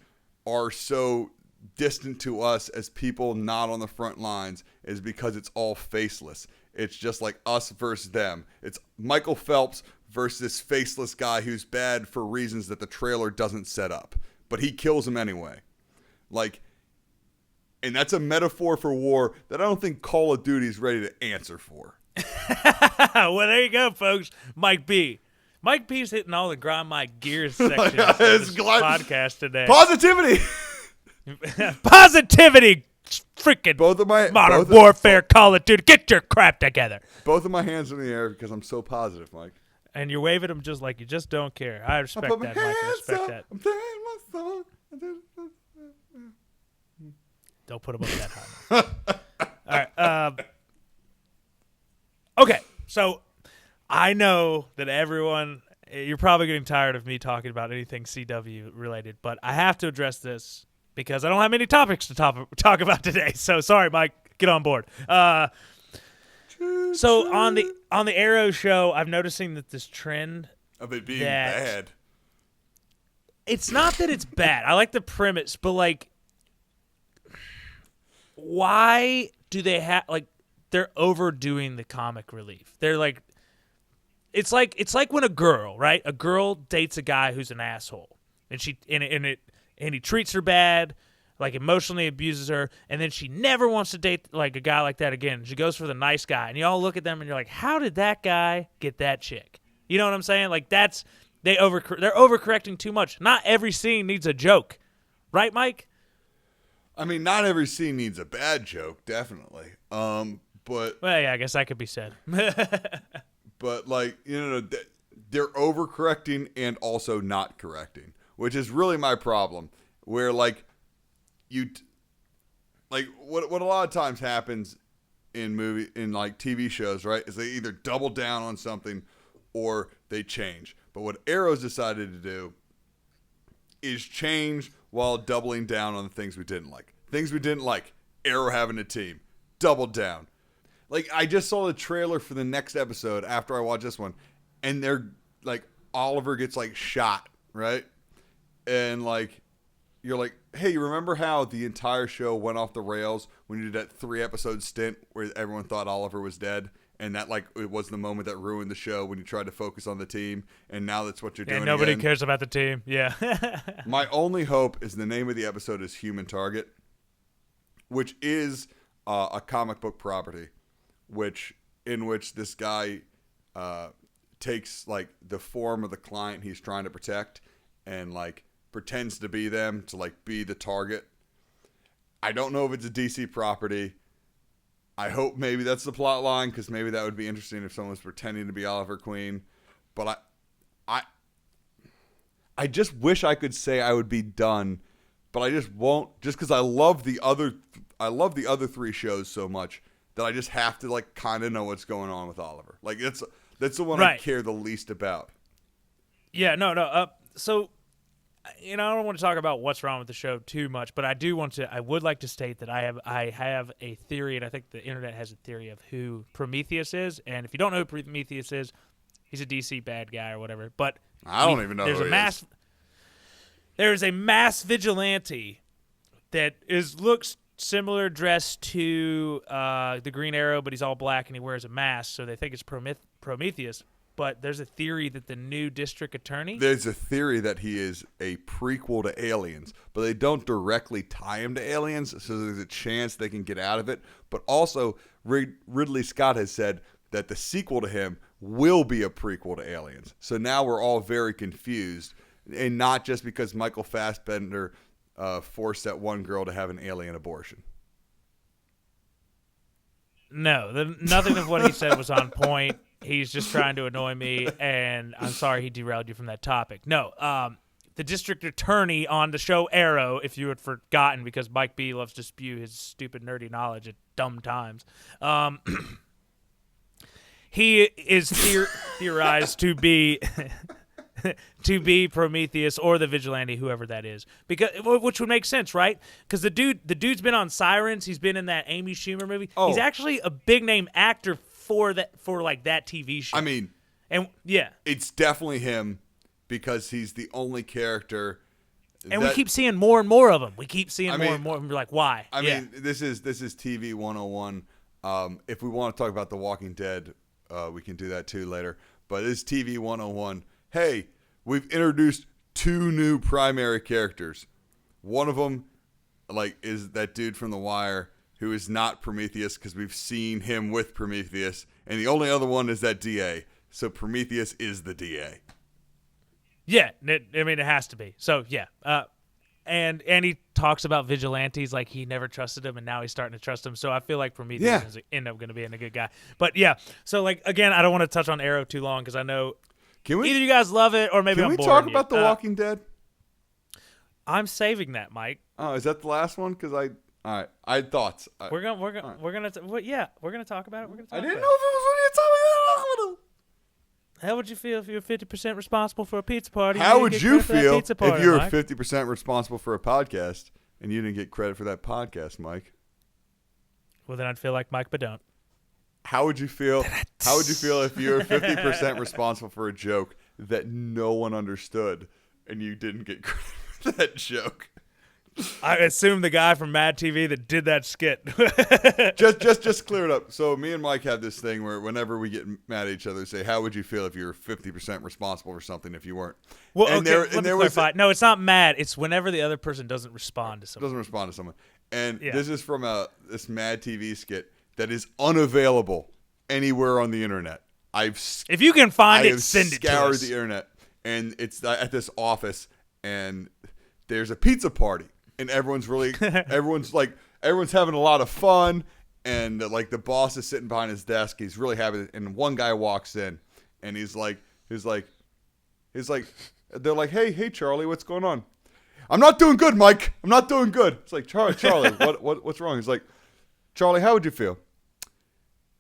are so distant to us as people not on the front lines is because it's all faceless. It's just like us versus them. It's Michael Phelps versus this faceless guy who's bad for reasons that the trailer doesn't set up, but he kills him anyway. Like, and that's a metaphor for war that I don't think Call of Duty is ready to answer for. Well, there you go, folks. Mike B. Mike B's hitting all the grind my gears section of this podcast today. Positivity. Positivity. Freaking both of my Modern Warfare, Call of Duty. Get your crap together. Both of my hands in the air because I'm so positive, Mike. And you're waving them just like you just don't care. I respect that, Mike. I respect that. I'm playing my song. Don't put them up that high. All right. Okay, so I know that everyone, you're probably getting tired of me talking about anything CW related, but I have to address this because I don't have many topics to talk about today. So sorry, Mike, get on board. So on the Arrow show, I'm noticing that this trend of it being bad. It's not that it's bad. I like the premise, but like, why do they have like? They're overdoing the comic relief. They're like, it's like when a girl, right? A girl dates a guy who's an asshole, and he treats her bad, like emotionally abuses her, and then she never wants to date like a guy like that again. She goes for the nice guy, and you all look at them and you're like, how did that guy get that chick? You know what I'm saying? Like they're overcorrecting too much. Not every scene needs a joke, right, Mike? I mean, not every scene needs a bad joke, definitely. But Well, yeah, I guess that could be said. but like they're overcorrecting and also not correcting, which is really my problem. Where like what a lot of times happens in like TV shows, right? Is they either double down on something or they change. But what Arrow's decided to do is change while doubling down on the things we didn't like. Things we didn't like. Arrow having a team. Double down. Like, I just saw the trailer for the next episode after I watched this one, and they're like, Oliver gets like shot, right? And like, you're like, hey, you remember how the entire show went off the rails when you did that 3-episode stint where everyone thought Oliver was dead? And that, like, it was the moment that ruined the show when you tried to focus on the team. And now that's what you're doing. And nobody again. cares about the team. Yeah. My only hope is the name of the episode is Human Target, which is a comic book property, in which this guy takes, like, the form of the client he's trying to protect and, like, pretends to be them to, like, be the target. I don't know if it's a DC property. I hope maybe that's the plot line, because maybe that would be interesting if someone was pretending to be Oliver Queen. But I just wish I could say I would be done, but I just won't. Just because I love the other 3 shows so much that I just have to like kind of know what's going on with Oliver. Like that's the one I care the least about. Yeah, no. So, I don't want to talk about what's wrong with the show too much, but I would like to state that I have a theory, and I think the internet has a theory of who Prometheus is. And if you don't know who Prometheus is, he's a DC bad guy or whatever. But I don't even know who he is. There is a mass vigilante that looks similar dressed to the Green Arrow, but he's all black and he wears a mask, so they think it's Prometheus. But there's a theory that the new district attorney... There's a theory that he is a prequel to Aliens, but they don't directly tie him to Aliens, so there's a chance they can get out of it. But also, Ridley Scott has said that the sequel to him will be a prequel to Aliens. So now we're all very confused, and not just because Michael Fassbender forced that one girl to have an alien abortion. No, nothing of what he said was on point. He's just trying to annoy me, and I'm sorry he derailed you from that topic. No, the district attorney on the show Arrow, if you had forgotten, because Mike B loves to spew his stupid, nerdy knowledge at dumb times. He is theorized to be Prometheus or the vigilante, whoever that is, which would make sense, right? Because the dude's been on Sirens. He's been in that Amy Schumer movie. Oh. He's actually a big name actor for that TV show. I mean, and yeah, it's definitely him because he's the only character. And we keep seeing more and more of them. We keep seeing more and more. And we're like, why? I mean, this is TV 101. If we want to talk about The Walking Dead, we can do that too later. But it's TV 101. Hey, we've introduced 2 new primary characters. One of them, is that dude from The Wire who is not Prometheus because we've seen him with Prometheus. And the only other one is that DA. So Prometheus is the DA. Yeah, it has to be. So, yeah. And he talks about vigilantes like he never trusted him, and now he's starting to trust him. So I feel like Prometheus is end up going to be a good guy. But, yeah. So, again, I don't want to touch on Arrow too long because I know either you guys love it or maybe I'm boring. Can we talk about The Walking Dead? I'm saving that, Mike. Oh, is that the last one? Because all right, I had thoughts. We're gonna talk about it. We're gonna talk I didn't about know if it. it was when you told me that. How would you feel if you were 50% responsible for a pizza party? How would you feel if you were Mike? 50% responsible for a podcast and you didn't get credit for that podcast, Mike? Well, then I'd feel like Mike, but don't. How would you feel? How would you feel if you were 50% responsible for a joke that no one understood and you didn't get credit for that joke? I assume the guy from Mad TV that did that skit. just clear it up. So me and Mike have this thing where whenever we get mad at each other, say, "How would you feel if you were 50% responsible for something if you weren't?" Well, let me clarify. No, it's not mad. It's whenever the other person doesn't respond to something. Doesn't respond to someone. And this is from this Mad TV skit that is unavailable anywhere on the internet. If you can find it, send it to us. Scoured the internet, and it's at this office, and there's a pizza party. And everyone's having a lot of fun, and like the boss is sitting behind his desk. He's really happy, and one guy walks in, and he's like, they're like, hey, Charlie, what's going on? I'm not doing good, Mike. I'm not doing good. It's like, Charlie, what's wrong? He's like, Charlie, how would you feel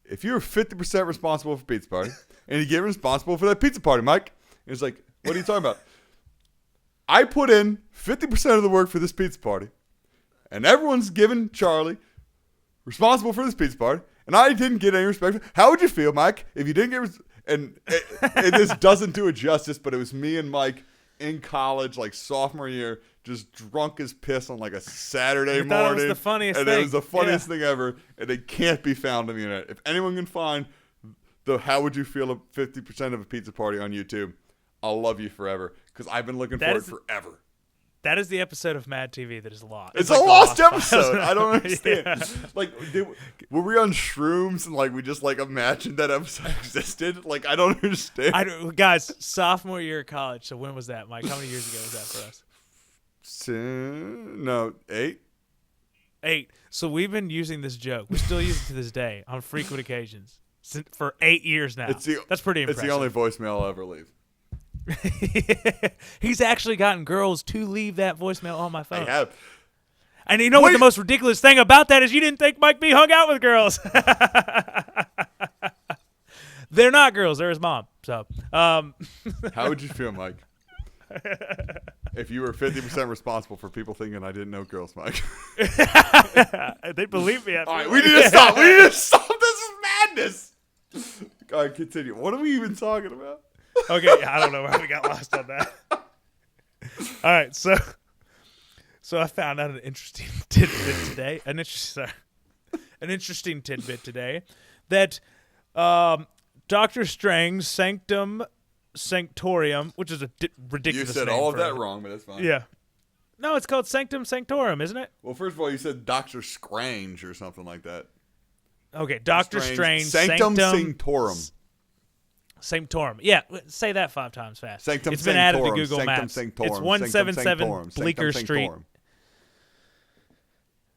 if you were 50% responsible for pizza party and you get responsible for that pizza party, Mike? And he's like, what are you talking about? I put in 50% of the work for this pizza party, and everyone's given Charlie responsible for this pizza party, and I didn't get any respect. How would you feel, Mike, if you didn't get and this doesn't do it justice, but it was me and Mike in college, like sophomore year, just drunk as piss on like a Saturday morning. It was the funniest and thing. It was the funniest thing ever, and it can't be found on the internet. If anyone can find the how would you feel of 50% of a pizza party on YouTube, I'll love you forever, because I've been looking for it forever. That is the episode of Mad TV that is lost. It's like a lost episode. I don't understand. Yeah. Like, were we on shrooms and like we just like imagined that episode existed? Like, I don't understand. Guys, sophomore year of college. So when was that, Mike? How many years ago was that for us? No, 8. 8. So we've been using this joke. We still use it to this day on frequent occasions for 8 years now. That's pretty impressive. It's the only voicemail I'll ever leave. He's actually gotten girls to leave that voicemail on my phone. I have. And you know what the most ridiculous thing about that is? You didn't think Mike B hung out with girls. They're not girls. They're his mom. So, how would you feel, Mike, if you were 50% responsible for people thinking I didn't know girls, Mike? They believe me. All right, we need to stop. We need to stop. This is madness. All right, continue. What are we even talking about? Okay, I don't know how we got lost on that. All right, so I found out an interesting tidbit today. An interesting tidbit today that Doctor Strange Sanctum Sanctorum, which is a ridiculous name. You said all of that wrong, but it's fine. Yeah. No, it's called Sanctum Sanctorum, isn't it? Well, first of all, you said Doctor Scrange or something like that. Okay, Doctor Strange Sanctum Sanctorum. Sanctorum. Yeah, say that 5 times fast. Sanctum It's been added to Google Maps. Sanctorum, it's 177 Sanctorum, Bleecker Street.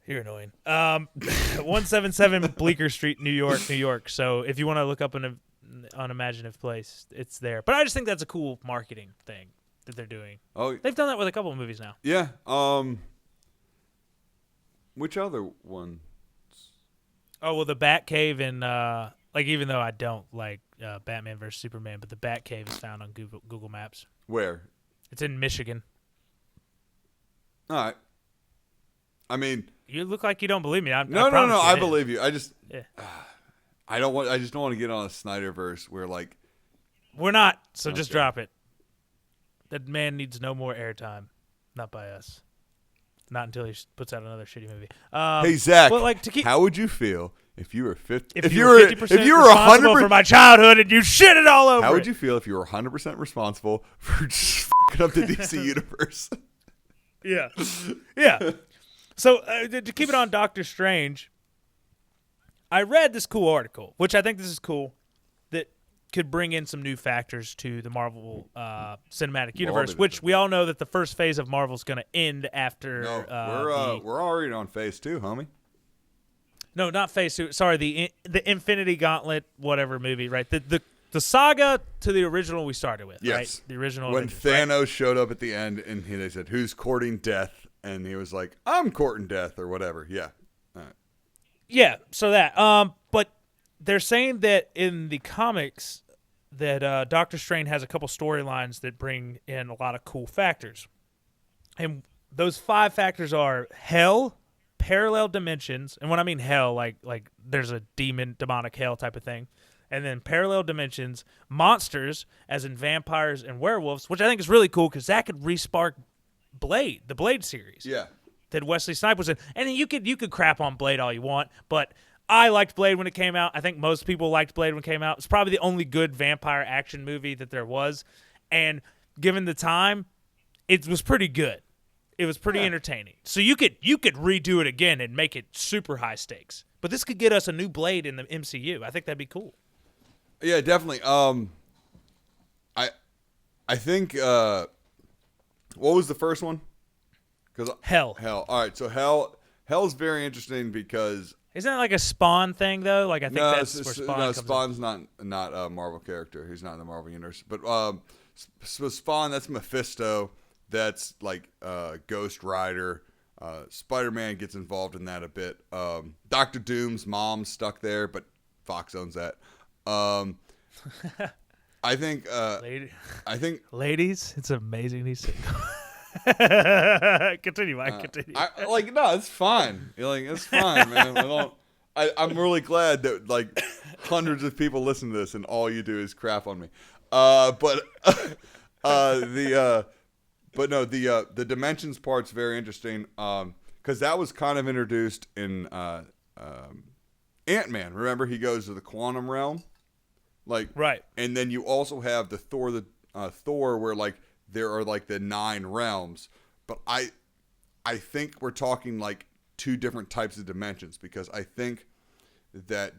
You're annoying. 177 Bleecker Street, New York. So if you want to look up an unimaginative place, it's there. But I just think that's a cool marketing thing that they're doing. Oh, they've done that with a couple of movies now. Yeah. Which other one? Oh, well, the Batcave and like, even though I don't like Batman vs Superman, but the Batcave is found on Google Maps. Where? It's in Michigan. All right. I mean, you look like you don't believe me. No. I believe you. I just, yeah. I just don't want to get on a Snyderverse where like. We're not. So just drop it. That man needs no more airtime. Not by us. Not until he puts out another shitty movie. Hey Zach, well, like, how would you feel if you were 50? If you were 100% for my childhood and you shit it all over? How would you feel if you were 100% responsible for just fucking up the DC universe? Yeah. So to keep it on Doctor Strange, I read this cool article, which I think this is cool, that could bring in some new factors to the Marvel cinematic universe, which we all know that the first phase of Marvel is going to end after. No, we're already on phase 2, homie. No, not phase 2. Sorry, the Infinity Gauntlet, whatever movie, right? The saga to the original we started with, yes. Right? The original. When Avengers, Thanos showed up at the end and they said, "Who's courting death?" and he was like, "I'm courting death," or whatever. Yeah. All right. Yeah. So that. But they're saying that in the comics that Doctor Strange has a couple storylines that bring in a lot of cool factors, and those 5 factors are hell, parallel dimensions, and when I mean hell, like there's a demonic hell type of thing. And then parallel dimensions, monsters, as in vampires and werewolves, which I think is really cool because that could re-spark Blade, the Blade series. Yeah. That Wesley Snipes was in. And then you could crap on Blade all you want, but I liked Blade when it came out. I think most people liked Blade when it came out. It's probably the only good vampire action movie that there was. And given the time, it was pretty good. It was pretty entertaining. So you could redo it again and make it super high stakes. But this could get us a new Blade in the MCU. I think that'd be cool. Yeah, definitely. I think what was the first one? Hell. All right, so Hell's very interesting because Isn't that like a Spawn thing though? Like I think that's where Spawn comes in. Spawn's not a Marvel character. He's not in the Marvel universe. But so Spawn, that's Mephisto. That's like Ghost Rider. Spider-Man gets involved in that a bit. Doctor Doom's mom's stuck there, but Fox owns that. I think. Ladies, it's amazing he's single. Continue, Mike. Continue. No, it's fine. It's fine, man. I'm really glad that like hundreds of people listen to this, and all you do is crap on me. But the dimensions part's very interesting. Because that was kind of introduced in Ant-Man. Remember, he goes to the quantum realm. Right. And then you also have the Thor where like there are like the 9 realms, but I think we're talking like 2 different types of dimensions, because I think that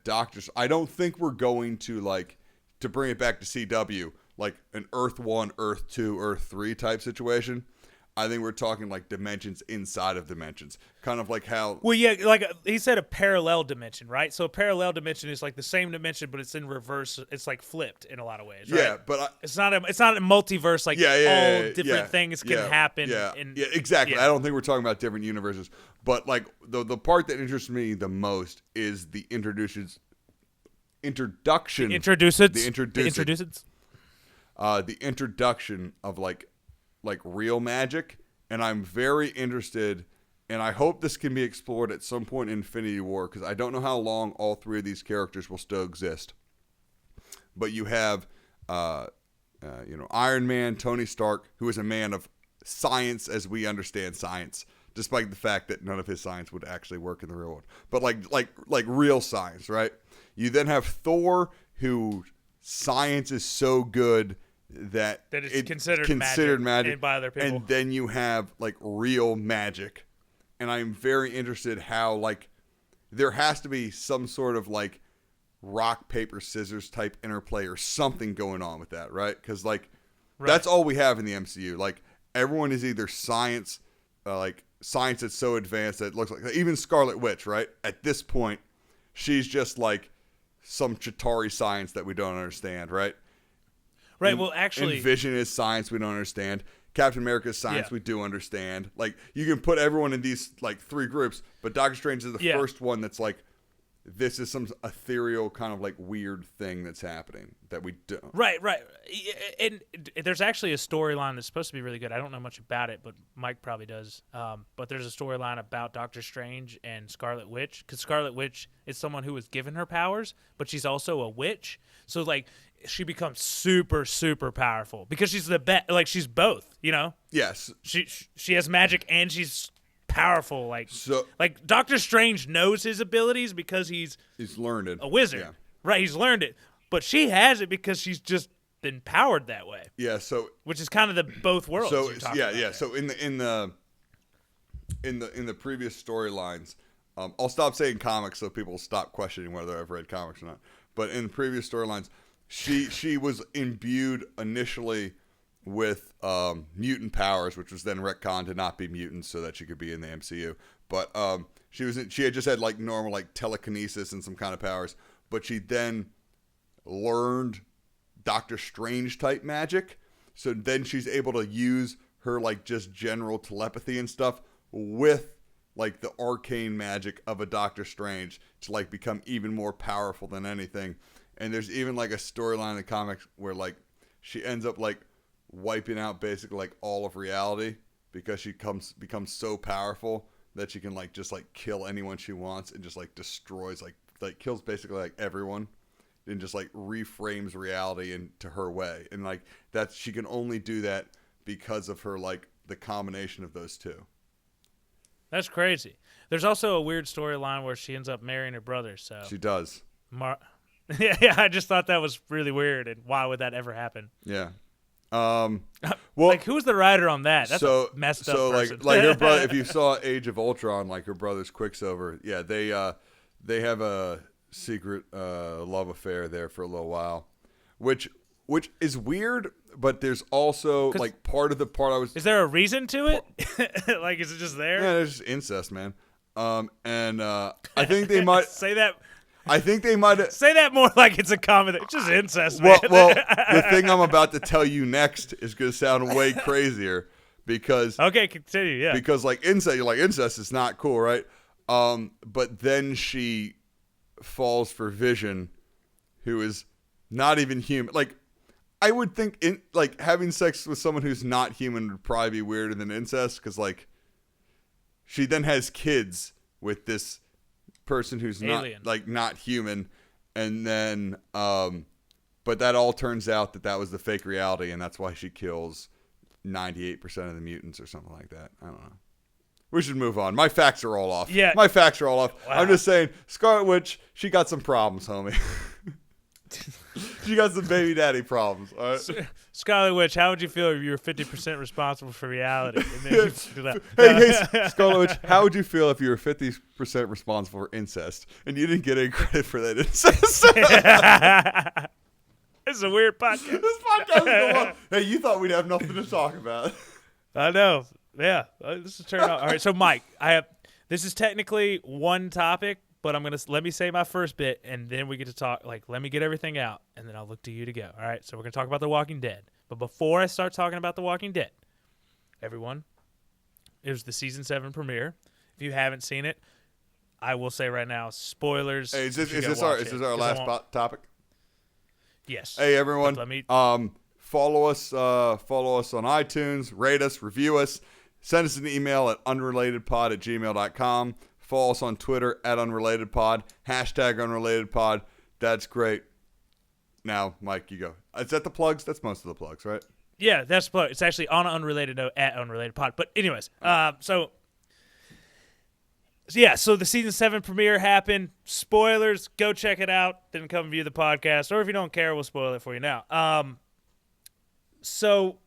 I don't think we're going to like, to bring it back to CW, like an Earth 1, Earth 2, Earth 3 type situation. I think we're talking like dimensions inside of dimensions, kind of like how. Well, yeah, like he said, a parallel dimension, right? So a parallel dimension is like the same dimension, but it's in reverse. It's like flipped in a lot of ways, right? Yeah, but it's not a multiverse. Like all different things can happen. Yeah, exactly. Yeah. I don't think we're talking about different universes, but like the part that interests me the most is the introduction of like real magic, and I'm very interested, and I hope this can be explored at some point in Infinity War, because I don't know how long all 3 of these characters will still exist. But you have, Iron Man, Tony Stark, who is a man of science as we understand science, despite the fact that none of his science would actually work in the real world. But like real science, right? You then have Thor, who science is so good that it's considered magic by other people. And then you have like real magic, and I'm very interested how like there has to be some sort of like rock paper scissors type interplay or something going on with that, right? Because like that's all we have in the MCU. Like everyone is either science that's so advanced that it looks like, even Scarlet Witch, right? At this point, she's just like some Chitauri science that we don't understand, right? Right, well, actually... And Vision is science we don't understand. Captain America's science we do understand. Like, you can put everyone in these, like, 3 groups, but Doctor Strange is the first one that's like, this is some ethereal kind of, like, weird thing that's happening that we don't. Right. And there's actually a storyline that's supposed to be really good. I don't know much about it, but Mike probably does. But there's a storyline about Doctor Strange and Scarlet Witch, because Scarlet Witch is someone who was given her powers, but she's also a witch. So, like... she becomes super, super powerful because she's the best. Like she's both, you know. Yes. She has magic and she's powerful. Like Doctor Strange knows his abilities because he's learned it. A wizard, right? He's learned it, but she has it because she's just been powered that way. Yeah. So which is kind of the both worlds. So yeah. So in the previous storylines, I'll stop saying comics so people stop questioning whether I've read comics or not. But in the previous storylines. She was imbued initially with mutant powers, which was then retconned to not be mutants so that she could be in the MCU. But she had just had like normal like telekinesis and some kind of powers, but she then learned Doctor Strange type magic. So then she's able to use her like just general telepathy and stuff with like the arcane magic of a Doctor Strange to like become even more powerful than anything. And there's even like a storyline in the comics where like she ends up like wiping out basically like all of reality because she becomes so powerful that she can like just like kill anyone she wants and just like destroys like kills basically like everyone and just like reframes reality into her way. And like that's she can only do that because of her like the combination of those 2. That's crazy. There's also a weird storyline where she ends up marrying her brother. So she does. Yeah, I just thought that was really weird, and why would that ever happen? Yeah. Well, like who's the writer on that? That's a messed up person. like her brother. If you saw Age of Ultron, like her brother's Quicksilver, yeah, they have a secret love affair there for a little while, which is weird. But there's also like part of the part I was. Is there a reason to it? Like, is it just there? Yeah, there's just incest, man. I think they might say that. I think they might have. Say that more like it's a comment. It's just incest, Well, man. well, the thing I'm about to tell you next is going to sound way crazier because okay, continue. Yeah, because like incest, you're like incest is not cool, right? But then she falls for Vision, who is not even human. Like I would think, like having sex with someone who's not human would probably be weirder than incest because like she then has kids with this person who's Alien. not human, and then but that all turns out that was the fake reality, and that's why she kills 98% of the mutants or something like that. I don't know. We should move on. My facts are all off. Yeah, my facts are all off. Wow. I'm just saying, Scarlet Witch, she got some problems, homie. She got some baby daddy problems. All right? Scarlet Witch, how would you feel if you were 50% responsible for reality? And then hey, Scarlet Witch, how would you feel if you were 50% responsible for incest and you didn't get any credit for that incest? This is a weird podcast. This podcast is going on. Hey, you thought we'd have nothing to talk about. I know. Yeah, this is turning out. All right, so Mike, this is technically one topic, but let me say my first bit, and then we get to talk. Like, let me get everything out, and then I'll look to you to go. All right, so we're gonna talk about The Walking Dead. But before I start talking about The Walking Dead, everyone, it was the season 7 premiere. If you haven't seen it, I will say right now, spoilers. Hey, is this our last topic? Yes. Hey, everyone. Let me. Follow us on iTunes, rate us, review us, send us an email at unrelatedpod@gmail.com. Follow us on Twitter at unrelatedpod, #unrelatedpod. That's great. Now, Mike, you go. Is that the plugs? That's most of the plugs, right? Yeah, that's it's actually on an unrelated note at unrelatedpod. But anyways, so the season 7 premiere happened. Spoilers, go check it out. Then come view the podcast, or if you don't care, we'll spoil it for you now. So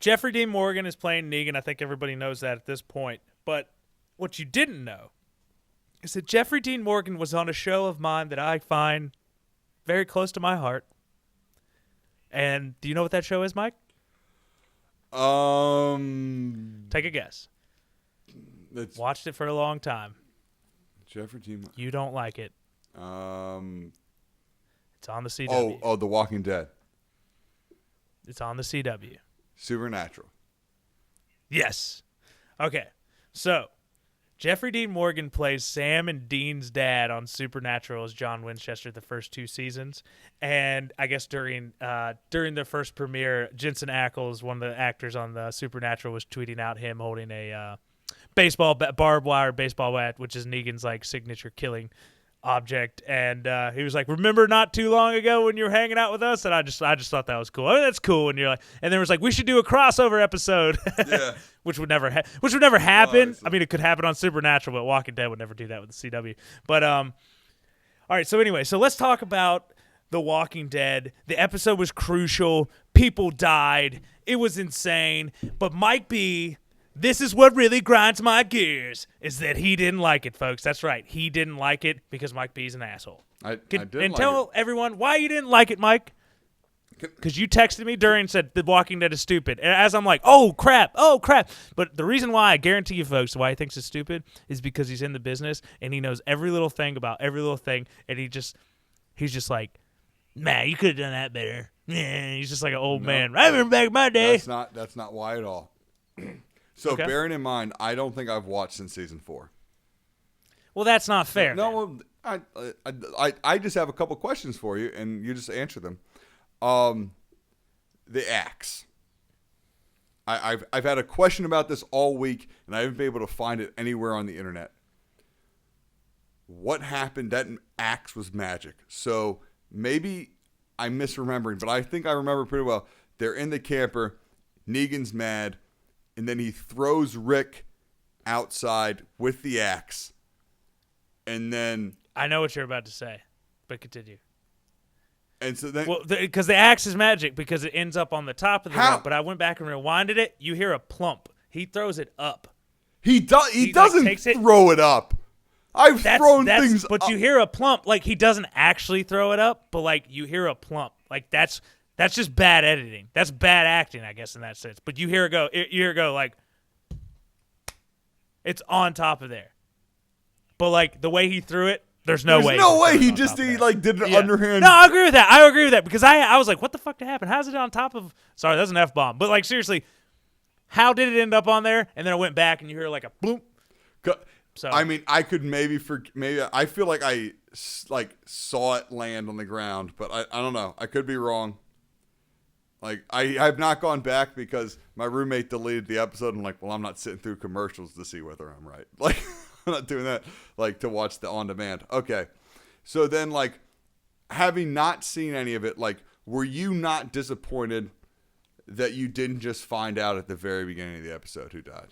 Jeffrey Dean Morgan is playing Negan. I think everybody knows that at this point. But what you didn't know is that Jeffrey Dean Morgan was on a show of mine that I find very close to my heart. And do you know what that show is, Mike? Take a guess. Watched it for a long time. Jeffrey Dean. You don't like it. It's on the CW. Oh, The Walking Dead. It's on the CW. Supernatural. Yes. Okay. So, Jeffrey Dean Morgan plays Sam and Dean's dad on Supernatural as John Winchester the first 2 seasons. And I guess during the first premiere, Jensen Ackles, one of the actors on the Supernatural, was tweeting out him holding a barbed wire baseball bat, which is Negan's like signature killing object, and he was like, "Remember not too long ago when you were hanging out with us?" And I just thought that was cool. I mean, that's cool. And you're like, and then it was like, we should do a crossover episode, yeah, which would never happen. I mean, it could happen on Supernatural, but Walking Dead would never do that with the CW. But all right. So anyway, so let's talk about The Walking Dead. The episode was crucial. People died. It was insane. But Mike B. This is what really grinds my gears, is that he didn't like it, folks. That's right. He didn't like it because Mike B's an asshole. I didn't like it. Tell everyone why you didn't like it, Mike. Because you texted me during and said The Walking Dead is stupid. And as I'm like, oh, crap. But the reason why, I guarantee you, folks, why he thinks it's stupid is because he's in the business and he knows every little thing about every little thing. And he's just like, man, you could have done that better. Yeah, he's just like an old man. I remember back in my day. That's not why at all. So okay. Bearing in mind, I don't think I've watched since season 4. Well, that's not fair. No, I just have a couple questions for you, and you just answer them. The axe. I've had a question about this all week, and I haven't been able to find it anywhere on the internet. What happened? That axe was magic. So maybe I'm misremembering, but I think I remember pretty well. They're in the camper. Negan's mad. And then he throws Rick outside with the axe. And then... I know what you're about to say, but continue. And so then... Well, because the axe is magic because it ends up on the top of the rope. But I went back and rewinded it. You hear a plump. He throws it up. He doesn't throw it up. I've thrown things But up. you hear a plump. Like, he doesn't actually throw it up, but, like, you hear a plump. Like, that's just bad editing. That's bad acting, I guess, in that sense. But you hear it go, like, It's on top of there. But like the way he threw it, there's no way. There's no way he did an underhand. No, I agree with that. I agree with that because I was like, what the fuck did happen? How's it on top of? Sorry, that's an F-bomb. But like seriously, how did it end up on there? And then I went back and you hear like a bloop. So I mean, I could maybe I feel like I saw it land on the ground, but I don't know. I could be wrong. Like I have not gone back because my roommate deleted the episode. And I'm like, well, I'm not sitting through commercials to see whether I'm right. Like I'm not doing that. Like to watch the on demand. Okay, so then like having not seen any of it, like were you not disappointed that you didn't just find out at the very beginning of the episode who died?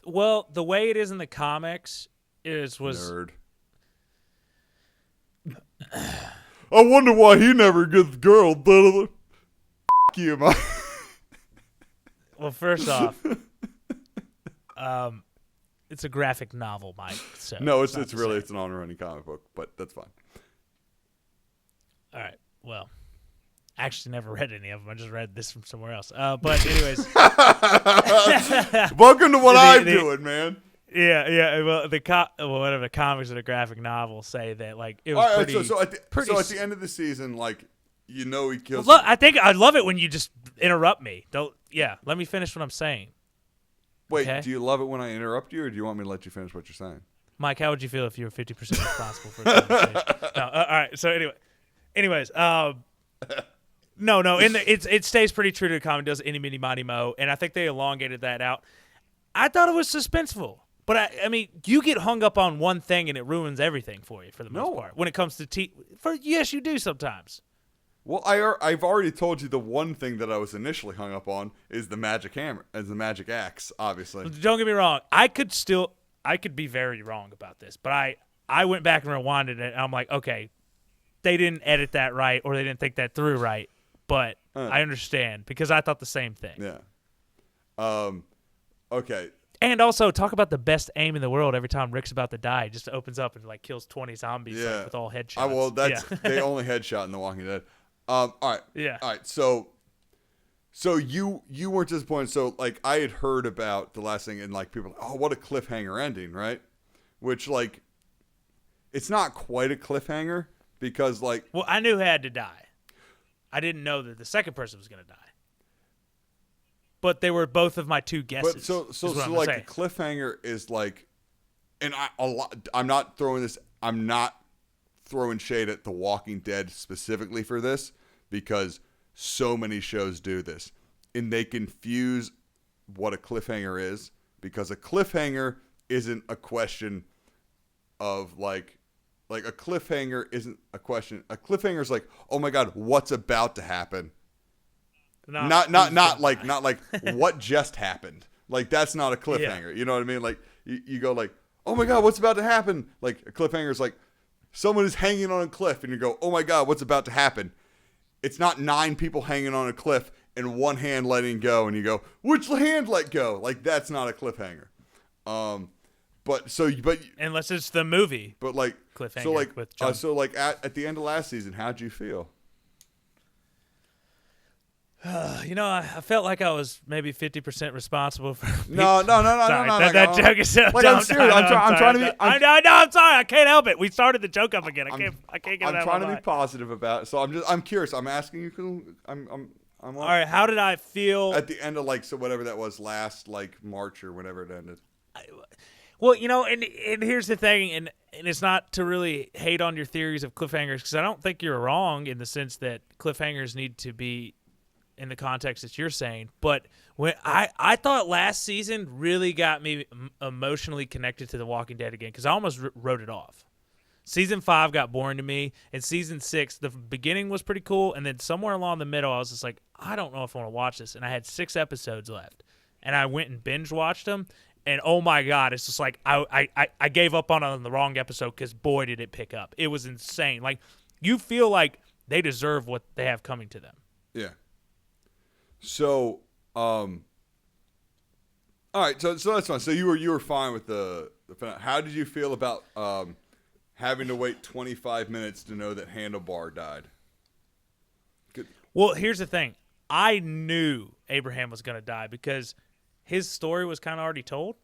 Well, the way it is in the comics was nerd. I wonder why he never gets girl. F*** you, Mike. Well, first off, it's a graphic novel, Mike. So no, it's really it's an on-running comic book, but that's fine. All right. Well, I actually never read any of them. I just read this from somewhere else. But anyways, welcome to what I'm doing, man. Yeah. Well, whatever the comics or the graphic novels say that like it was right, pretty. So at the end of the season, like he kills. Look, I love it when you just interrupt me. Don't. Yeah, let me finish what I'm saying. Wait, okay? Do you love it when I interrupt you, or do you want me to let you finish what you're saying? Mike, how would you feel if you were 50% responsible for a conversation? No, all right. So anyways, no. It stays pretty true to the comic. It does any, mini, mighty, mo, and I think they elongated that out. I thought it was suspenseful, but I mean, you get hung up on one thing and it ruins everything for you for the most part. When it comes to yes, you do sometimes. Well, I've already told you the one thing that I was initially hung up on is the magic hammer, as the magic axe, obviously. Don't get me wrong. I could be very wrong about this, but I went back and rewinded it, and I'm like, okay, they didn't edit that right, or they didn't think that through right, but I understand because I thought the same thing. Yeah. Okay. And also, talk about the best aim in the world. Every time Rick's about to die, he just opens up and like kills 20 zombies with all headshots. Well, that's they only headshot in The Walking Dead. All right. Yeah. All right. So you weren't disappointed. So like I had heard about the last thing, and like people, oh, what a cliffhanger ending, right? Which like, it's not quite a cliffhanger because like. Well, I knew he had to die. I didn't know that the second person was going to die. But they were both of my two guesses. But so like a cliffhanger is like, and I'm not throwing shade at The Walking Dead specifically for this because so many shows do this, and they confuse what a cliffhanger is because a cliffhanger isn't a question of like a cliffhanger isn't a question. A cliffhanger is like, oh my god, what's about to happen? Not like what just happened. Like that's not a cliffhanger. Yeah. You know what I mean? Like you go like, oh my god, what's about to happen? Like a cliffhanger is like someone is hanging on a cliff and you go, oh my god, what's about to happen? It's not 9 people hanging on a cliff and one hand letting go and you go, which hand let go? Like that's not a cliffhanger. But unless it's the movie. But like cliffhanger. So like with John. So like at the end of last season, how'd you feel? I felt like I was maybe 50% responsible for. No. That joke is so like, dumb. I'm serious. I'm trying to be. I'm sorry. I can't help it. We started the joke up again. I can't get it out of my mind. I'm trying to be positive about it. So I'm curious. I'm asking you. I'm all right. How did I feel at the end of whatever that was last March or whenever it ended? Well, and here's the thing, and it's not to really hate on your theories of cliffhangers because I don't think you're wrong in the sense that cliffhangers need to be in the context that you're saying, but when I thought last season really got me emotionally connected to The Walking Dead again because I almost wrote it off. Season 5 got boring to me, and season 6, the beginning was pretty cool, and then somewhere along the middle, I was just like, I don't know if I want to watch this, and I had 6 episodes left, and I went and binge watched them, and oh my god, it's just like I gave up on the wrong episode because boy did it pick up. It was insane. Like you feel like they deserve what they have coming to them. Yeah. So, all right. So that's fine. So you were fine with the how did you feel about having to wait 25 minutes to know that Handlebar died? Good. Well, here's the thing. I knew Abraham was going to die because his story was kind of already told.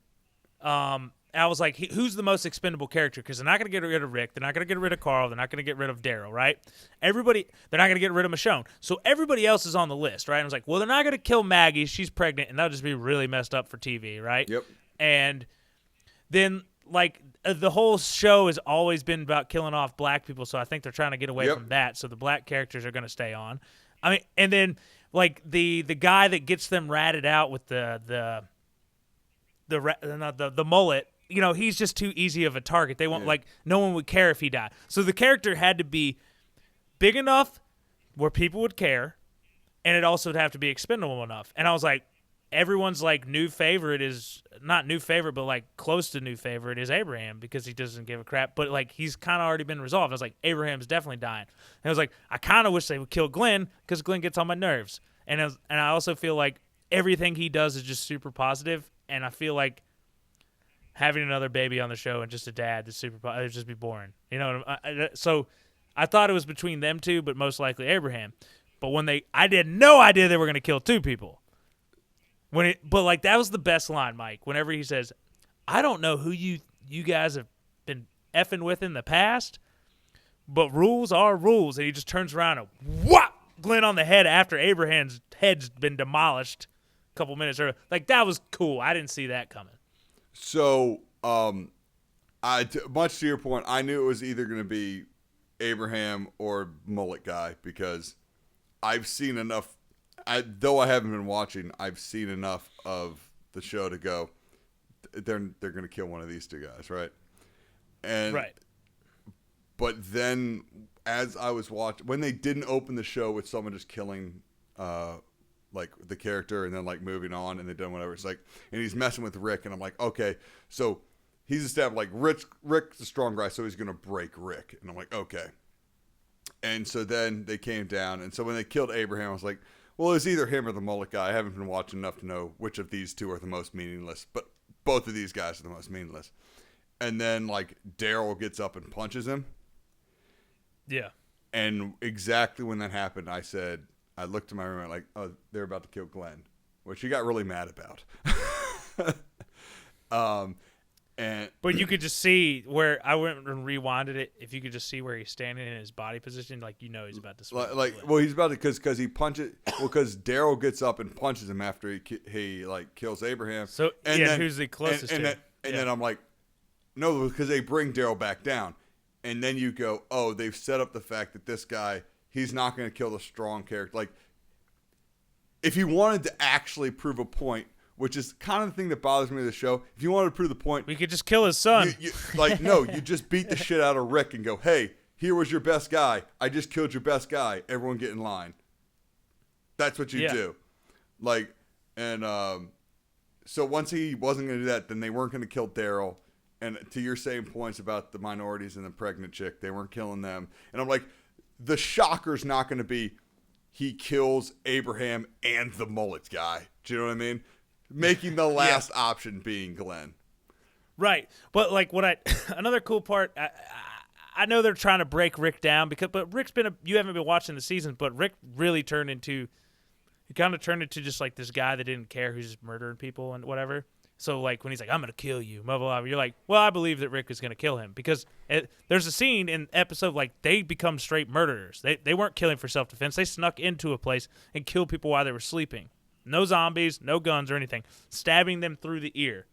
I was like, who's the most expendable character? Because they're not going to get rid of Rick. They're not going to get rid of Carl. They're not going to get rid of Daryl, right? They're not going to get rid of Michonne. So everybody else is on the list, right? And I was like, well, they're not going to kill Maggie. She's pregnant, and that'll just be really messed up for TV, right? Yep. And then, like, the whole show has always been about killing off black people, so I think they're trying to get away from that. So the black characters are going to stay on. I mean, and then, like, the guy that gets them ratted out with the mullet, you know, he's just too easy of a target. They won't no one would care if he died. So the character had to be big enough where people would care, and it also would have to be expendable enough. And I was like, everyone's like new favorite is not new favorite, but like close to new favorite is Abraham because he doesn't give a crap. But like he's kind of already been resolved. I was like, Abraham's definitely dying. And I was like, I kind of wish they would kill Glenn because Glenn gets on my nerves. And I also feel like everything he does is just super positive, and I feel like having another baby on the show and just a dad that's super positive, it'd just be boring. You know, so I thought it was between them two, but most likely Abraham. But I had no idea they were going to kill two people. But like that was the best line, Mike. Whenever he says, "I don't know who you guys have been effing with in the past, but rules are rules," and he just turns around and whop Glenn on the head after Abraham's head's been demolished a couple minutes earlier. Like that was cool. I didn't see that coming. So, much to your point, I knew it was either going to be Abraham or Mullet Guy because I've seen enough. Though I haven't been watching, I've seen enough of the show to go. They're going to kill one of these two guys, right? And right. But then, as I was watching, when they didn't open the show with someone just killing, like the character and then like moving on and they've done whatever, it's like, and he's messing with Rick, and I'm like, okay, so he's established like Rick's a strong guy, so he's going to break Rick, and I'm like, okay. And so then they came down, and so when they killed Abraham, I was like, well, it's either him or the Mullet Guy. I haven't been watching enough to know which of these two are the most meaningless, but both of these guys are the most meaningless. And then, like, Daryl gets up and punches him. Yeah. And exactly when that happened, I looked at my roommate like, oh, they're about to kill Glenn, which he got really mad about. But you could just see where I went and rewinded it. If you could just see where he's standing in his body position, like you know he's about to swing. Well, he's about to because he punches. Well, because Daryl gets up and punches him after he like kills Abraham. So and then, who's the closest to him? And then I'm like, no, because they bring Daryl back down, and then you go, oh, they've set up the fact that this guy, he's not going to kill the strong character. Like, if you wanted to actually prove a point, which is kind of the thing that bothers me with the show. If you wanted to prove the point, we could just kill his son. You just beat the shit out of Rick and go, hey, here was your best guy. I just killed your best guy. Everyone get in line. That's what you do. Like, and so once he wasn't going to do that, then they weren't going to kill Daryl. And to your same points about the minorities and the pregnant chick, they weren't killing them. And I'm like, the shocker's not going to be he kills Abraham and the Mullet Guy. Do you know what I mean? Making the last option being Glenn. Right. But like another cool part, I know they're trying to break Rick down but Rick's you haven't been watching the seasons, but Rick really turned into just like this guy that didn't care who's just murdering people and whatever. So like when he's like, I'm going to kill you, blah, blah, blah, you're like, well, I believe that Rick is going to kill him because there's a scene in episode like they become straight murderers. They weren't killing for self-defense. They snuck into a place and killed people while they were sleeping. No zombies, no guns or anything. Stabbing them through the ear.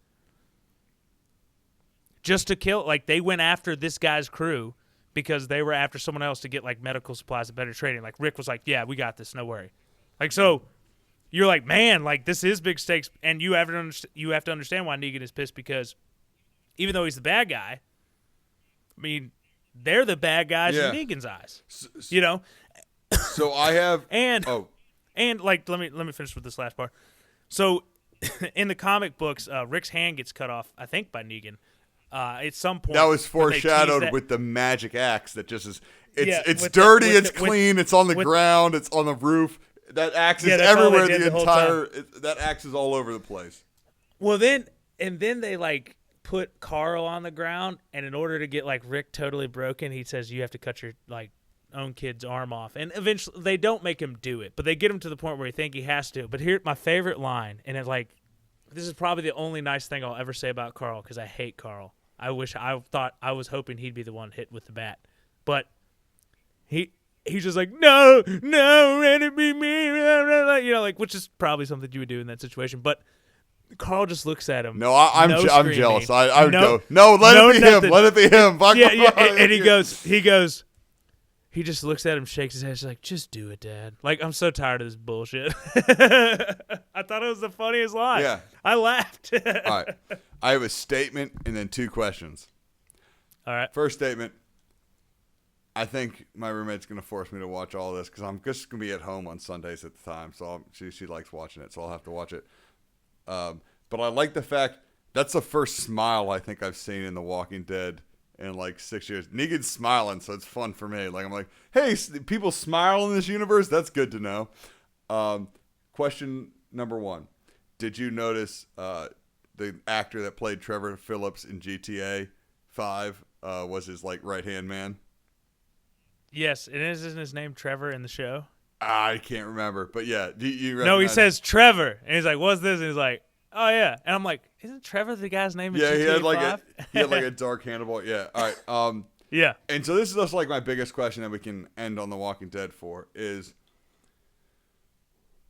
Just to kill, like they went after this guy's crew because they were after someone else to get like medical supplies and better training. Like Rick was like, yeah, we got this, no worry. Like so you're like, man, like this is big stakes. And you have to understand why Negan is pissed because even though he's the bad guy, I mean, they're the bad guys in Negan's eyes. You know? So I have... And like, let me finish with this last part. So, in the comic books, Rick's hand gets cut off, I think, by Negan. At some point, that was foreshadowed with the magic axe that just is. It's dirty, it's clean, it's on the ground, it's on the roof. That axe is everywhere. That axe is all over the place. Well, then they like put Carl on the ground, and in order to get like Rick totally broken, he says you have to cut your like own kid's arm off, and eventually they don't make him do it, but they get him to the point where he think he has to. But here, my favorite line, and it like This is probably the only nice thing I'll ever say about Carl because I hate Carl. I was hoping he'd be the one hit with the bat, but he's just like no, let it be me, like which is probably something you would do in that situation. But Carl just looks at him. No, I'm screaming. jealous. I would go, no, let it be nothing. him. Let it be him. Yeah, and he goes. He just looks at him, shakes his head, he's like, just do it, Dad. Like, I'm so tired of this bullshit. I thought it was the funniest line. Yeah. I laughed. All right. I have a statement and then 2 questions. All right. First statement. I think my roommate's going to force me to watch all this because I'm just going to be at home on Sundays at the time. So she likes watching it, so I'll have to watch it. But I like the fact that's the first smile I think I've seen in The Walking Dead in like 6 years. Negan's smiling, so it's fun for me. Like I'm like, hey, people smile in this universe. That's good to know. Question number 1: did you notice the actor that played Trevor Phillips in GTA 5 was his like right hand man? Yes, and isn't his name Trevor in the show? I can't remember, but yeah, you no, he says Trevor, and he's like, "What's this?" And he's like, "Oh yeah," and I'm like, "Isn't Trevor the guy's name?" In GTA he had like 5? a dark handlebar. Yeah, all right. Yeah, and so this is just like my biggest question that we can end on The Walking Dead for is,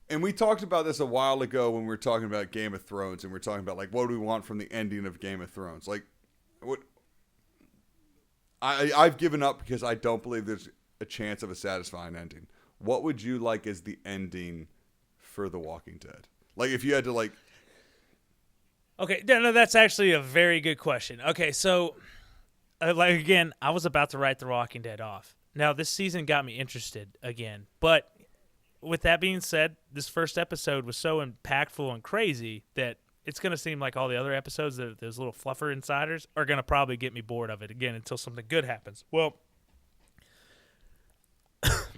and we talked about this a while ago when we were talking about Game of Thrones, and we were talking about like what do we want from the ending of Game of Thrones, like what. I've given up because I don't believe there's a chance of a satisfying ending. What would you like as the ending for The Walking Dead? Like if you had to like. Okay, no, that's actually a very good question. Okay, so like again, I was about to write The Walking Dead off. Now this season got me interested again, but with that being said, this first episode was so impactful and crazy that it's going to seem like all the other episodes, those little fluffer insiders, are going to probably get me bored of it again until something good happens. Well,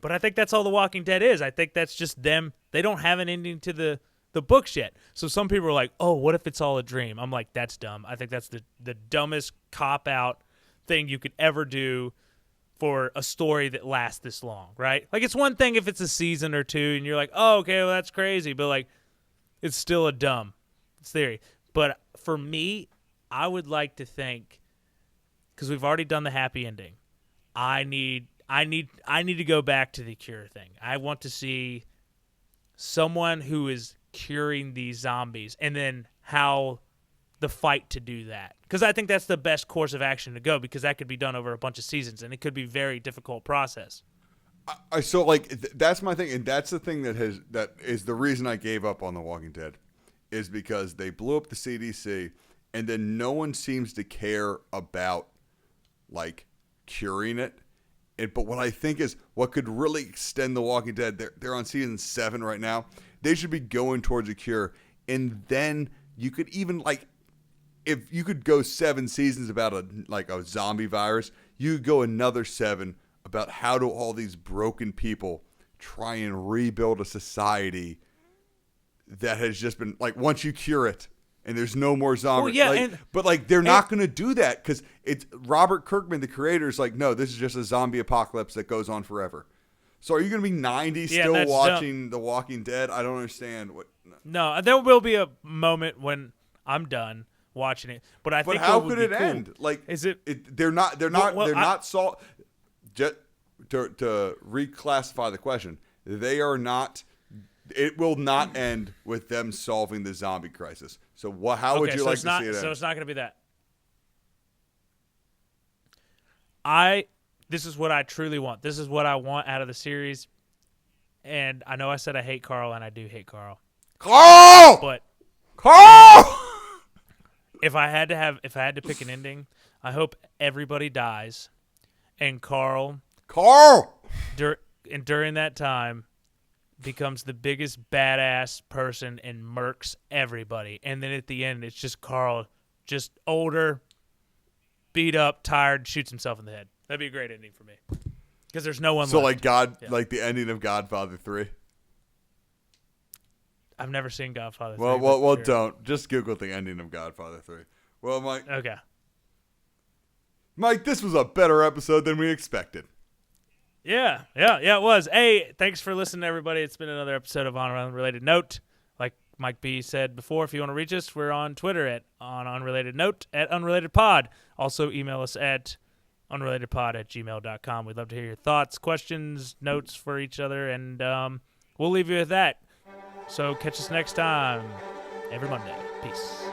but I think that's all The Walking Dead is. I think that's just them. They don't have an ending to the books yet. So some people are like, oh, what if it's all a dream? I'm like, that's dumb. I think that's the dumbest cop-out thing you could ever do for a story that lasts this long, right? Like, it's one thing if it's a season or 2 and you're like, oh, okay, well, that's crazy. But, like, it's still a dumb theory. But for me, I would like to think, because we've already done the happy ending, I need to go back to the cure thing. I want to see someone who is curing these zombies and then how the fight to do that. Because I think that's the best course of action to go, because that could be done over a bunch of seasons and it could be a very difficult process. So like that's my thing, and that's the thing that is the reason I gave up on The Walking Dead, is because they blew up the CDC and then no one seems to care about like curing it. But what I think is what could really extend The Walking Dead, they're on season 7 right now. They should be going towards a cure. And then you could even like, if you could go 7 seasons about a zombie virus, you could go another 7 about how do all these broken people try and rebuild a society that has just been like, once you cure it and there's no more zombies. Well, yeah, but they're not going to do that because it's Robert Kirkman, the creator, is like, no, this is just a zombie apocalypse that goes on forever. So are you going to be 90 still watching The Walking Dead? I don't understand what. No, there will be a moment when I'm done watching it, but I think how could it end? Like, is it? They're not just to reclassify the question. They are not. It will not end with them solving the zombie crisis. So how would you like to see it end? So it's not going to be that. This is what I truly want. This is what I want out of the series. And I know I said I hate Carl, and I do hate Carl. Carl! But Carl! if I had to pick an ending, I hope everybody dies, and Carl during that time becomes the biggest badass person and murks everybody. And then at the end, it's just Carl, just older, beat up, tired, shoots himself in the head. That'd be a great ending for me. Because there's no one left. Like the ending of Godfather 3. I've never seen Godfather 3. Well, don't. Just Google the ending of Godfather 3. Well, Mike. Okay. Mike, this was a better episode than we expected. Yeah, it was. Hey, thanks for listening, everybody. It's been another episode of On a Unrelated Note. Like Mike B said before, if you want to reach us, we're on Twitter on Unrelated Note, at Unrelated Pod. Also, email us at unrelatedpod@gmail.com. We'd love to hear your thoughts, questions, notes for each other, and we'll leave you with that. So catch us next time, every Monday. Peace.